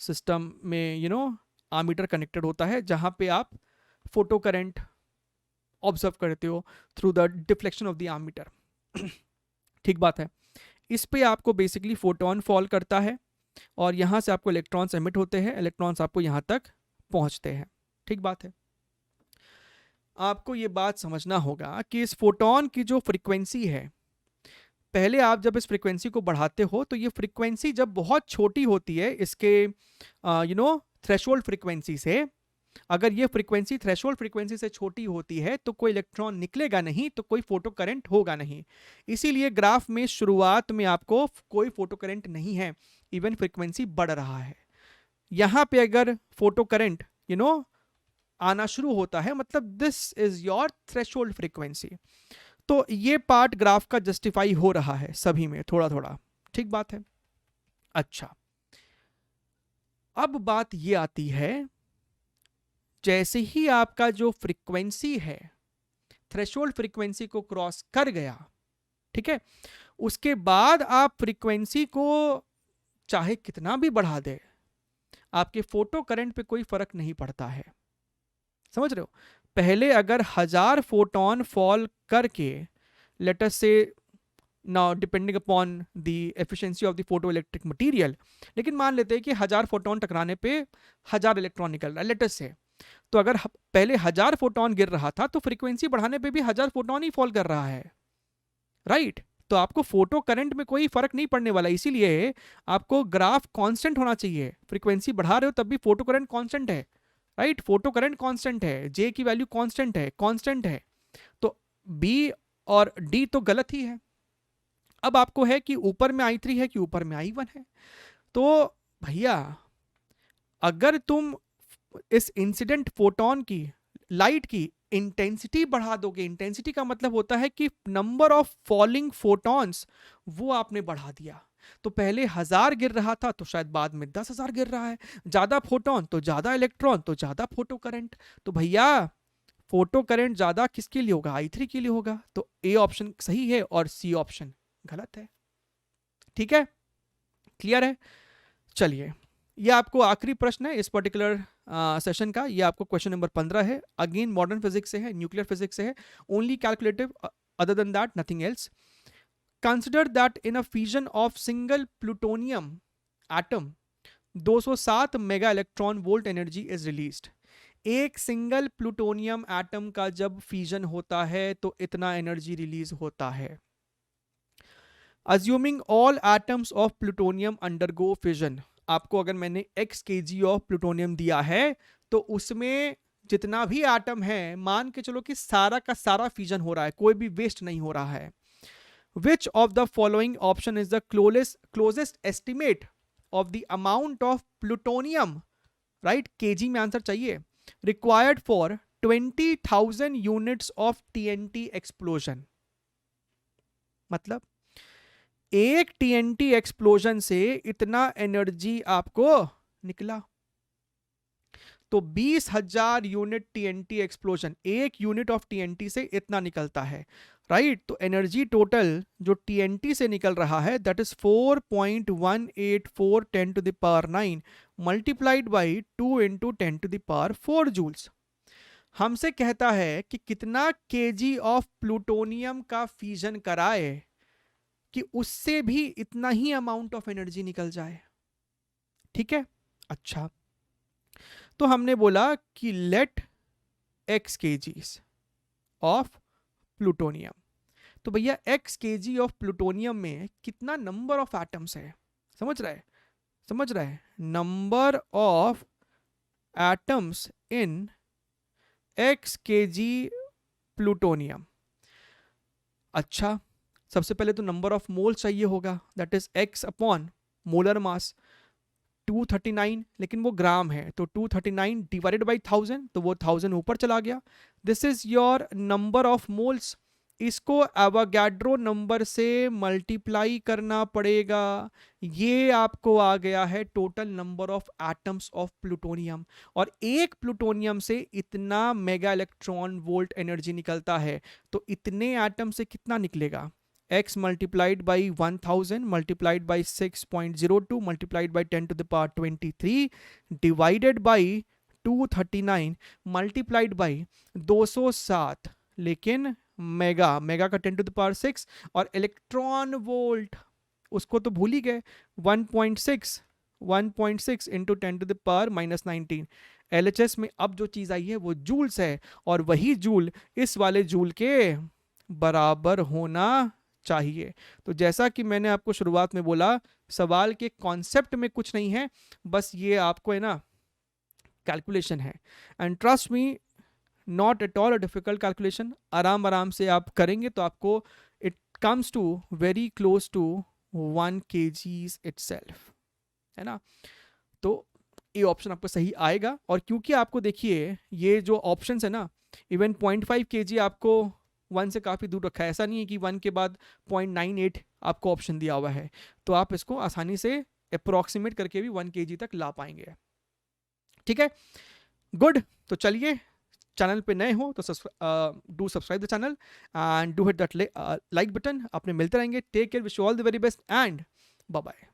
सिस्टम में आमीटर कनेक्टेड होता है, जहां पे आप फोटो करंट ऑब्जर्व करते हो through the deflection of the ammeter. ठीक बात है, इस पे आपको बेसिकली फोटोन फॉल करता है और यहां से आपको इलेक्ट्रॉन्स एमिट होते हैं, इलेक्ट्रॉन्स आपको यहां तक पहुंचते हैं। ठीक बात है, आपको ये बात समझना होगा कि इस फोटोन की जो फ्रीक्वेंसी है, पहले आप जब इस फ्रीक्वेंसी को बढ़ाते हो तो ये फ्रीक्वेंसी जब बहुत छोटी होती है इसके थ्रेशोल्ड फ्रीक्वेंसी से, अगर ये फ्रीक्वेंसी थ्रेशोल्ड फ्रीक्वेंसी से छोटी होती है तो कोई इलेक्ट्रॉन निकलेगा नहीं, तो कोई फोटो करंट होगा नहीं। इसीलिए ग्राफ में शुरुआत में आपको कोई फोटो करंट नहीं है, इवन फ्रीक्वेंसी बढ़ रहा है। यहां पे अगर फोटो करंट आना शुरू होता है, मतलब this is your threshold frequency. तो ये पार्ट ग्राफ का जस्टिफाई हो रहा है सभी में थोड़ा थोड़ा। ठीक बात है। अच्छा, अब बात ये आती है, जैसे ही आपका जो फ्रीक्वेंसी है थ्रेशोल्ड फ्रीक्वेंसी को क्रॉस कर गया, ठीक है, उसके बाद आप फ्रीक्वेंसी को चाहे कितना भी बढ़ा दे, आपके फोटो करंट पे कोई फर्क नहीं पड़ता है। समझ रहे हो? पहले अगर 1000 फोटोन फॉल करके, लेट अस से now depending upon the efficiency of the photo electric material, लेकिन मान लेते हैं कि 1000 फोटोन टकराने पे 1000 इलेक्ट्रॉन निकल रहा है, लेट अस से, तो अगर पहले 1000 फोटोन गिर रहा था तो फ्रीक्वेंसी बढ़ाने पे भी 1000 फोटोन ही फॉल कर रहा है, राइट? तो आपको फोटो करंट में कोई फर्क नहीं पड़ने वाला, इसीलिए आपको ग्राफ कांस्टेंट होना चाहिए। फ्रीक्वेंसी बढ़ा रहे हो तब भी फोटो करंट कांस्टेंट है, राइट? फोटो करंट कांस्टेंट है, जे की वैल्यू कांस्टेंट है। तो बी और डी तो गलत ही है। अब आपको है कि ऊपर में I3 है कि ऊपर में I1 है। तो भैया अगर तुम इस इंसिडेंट फोटोन की, लाइट की इंटेंसिटी बढ़ा दोगे, इंटेंसिटी का मतलब होता है कि नंबर ऑफ फॉलिंग फोटॉन्स, वो आपने बढ़ा दिया। तो पहले 1000 गिर रहा था तो शायद बाद में 10,000 गिर रहा है। ज्यादा फोटोन तो ज्यादा इलेक्ट्रॉन तो ज्यादा फोटो करंट। तो भैया फोटो करंट ज्यादा किसके लिए होगा? I3 के लिए होगा। तो ए ऑप्शन सही है और सी ऑप्शन गलत है। ठीक है, क्लियर है? चलिए, ये आपको आखिरी प्रश्न है इस पर्टिकुलर सेशन का। ये आपको क्वेश्चन नंबर 15 है। अगेन मॉडर्न फिजिक्स से है, न्यूक्लियर फिजिक्स से है, only calculative, other than that nothing else. Consider that in a fusion of single plutonium atom 207 mega electron volt energy is released. एक single plutonium atom का जब fusion होता है तो इतना एनर्जी रिलीज होता है। Assuming all atoms of plutonium undergo fission. आपको अगर मैंने x kg ऑफ प्लूटोनियम दिया है तो उसमें जितना भी एटम है मान के चलो कि सारा का सारा फ्यूजन हो रहा है, कोई भी वेस्ट नहीं हो रहा है। Which of the following option is the closest estimate of the amount of plutonium, right? kg में आंसर चाहिए, required for 20,000 units of TNT explosion. मतलब एक TNT एक्सप्लोजन से इतना एनर्जी आपको निकला। तो 20,000 यूनिट TNT एक्सप्लोजन, एक यूनिट ऑफ TNT से इतना निकलता है, राइट? तो एनर्जी टोटल जो TNT से निकल रहा है दैट इज 4.184 10 to the power 9 multiplied by 2 into 10 to the power 4 joules. हमसे कहता है कि कितना kg ऑफ प्लूटोनियम का फ्यूजन कराए कि उससे भी इतना ही अमाउंट ऑफ एनर्जी निकल जाए। ठीक है, अच्छा, तो हमने बोला कि let x kgs of plutonium. तो भैया x kg ऑफ प्लूटोनियम में कितना नंबर ऑफ एटम्स है? समझ रहा है? समझ रहा है? Number of atoms in x kg plutonium. अच्छा, सबसे पहले तो नंबर ऑफ मोल चाहिए होगा, that is x upon molar mass 239, लेकिन वो ग्राम है तो 239 डिवाइडेड बाई 1000, तो वो 1000 ऊपर चला गया। This is your number of moles. इसको एवोगाड्रो नंबर से मल्टीप्लाई करना पड़ेगा। ये आपको आ गया है total number of atoms of plutonium. और एक प्लूटोनियम से इतना मेगा इलेक्ट्रॉन वोल्ट एनर्जी निकलता है, तो इतने एटम से कितना निकलेगा? x multiplied by 1000 multiplied by 6.02 multiplied by 10 to the power 23 divided by 239 multiplied by 207, लेकिन मेगा का 10 to the power 6 और इलेक्ट्रॉन वोल्ट उसको तो भूल ही गए, 1.6 into 10 to the power -19। LHS में अब जो चीज आई है वो जूल्स है, और वही जूल इस वाले जूल के बराबर होना चाहिए। तो जैसा कि मैंने आपको शुरुआत में बोला, सवाल के कॉन्सेप्ट में कुछ नहीं है, बस ये आपको है ना कैलकुलेशन है। And trust me, not at all a difficult calculation. आराम आराम से आप करेंगे तो आपको it comes to very close to 1 kgs itself, है ना? तो ये ऑप्शन आपको सही आएगा। और क्योंकि आपको देखिए ये जो ऑप्शंस है ना, इवन 0.5 kg आपको 1 से काफ़ी दूर रखा है। ऐसा नहीं है कि 1 के बाद 0.98 आपको ऑप्शन दिया हुआ है, तो आप इसको आसानी से अप्रोक्सीमेट करके भी 1 kg तक ला पाएंगे। ठीक है, गुड। तो चलिए, चैनल पे नए हो तो do subscribe the channel and do hit that like button. अपने मिलते रहेंगे। Take care, wish you all the very best and bye bye.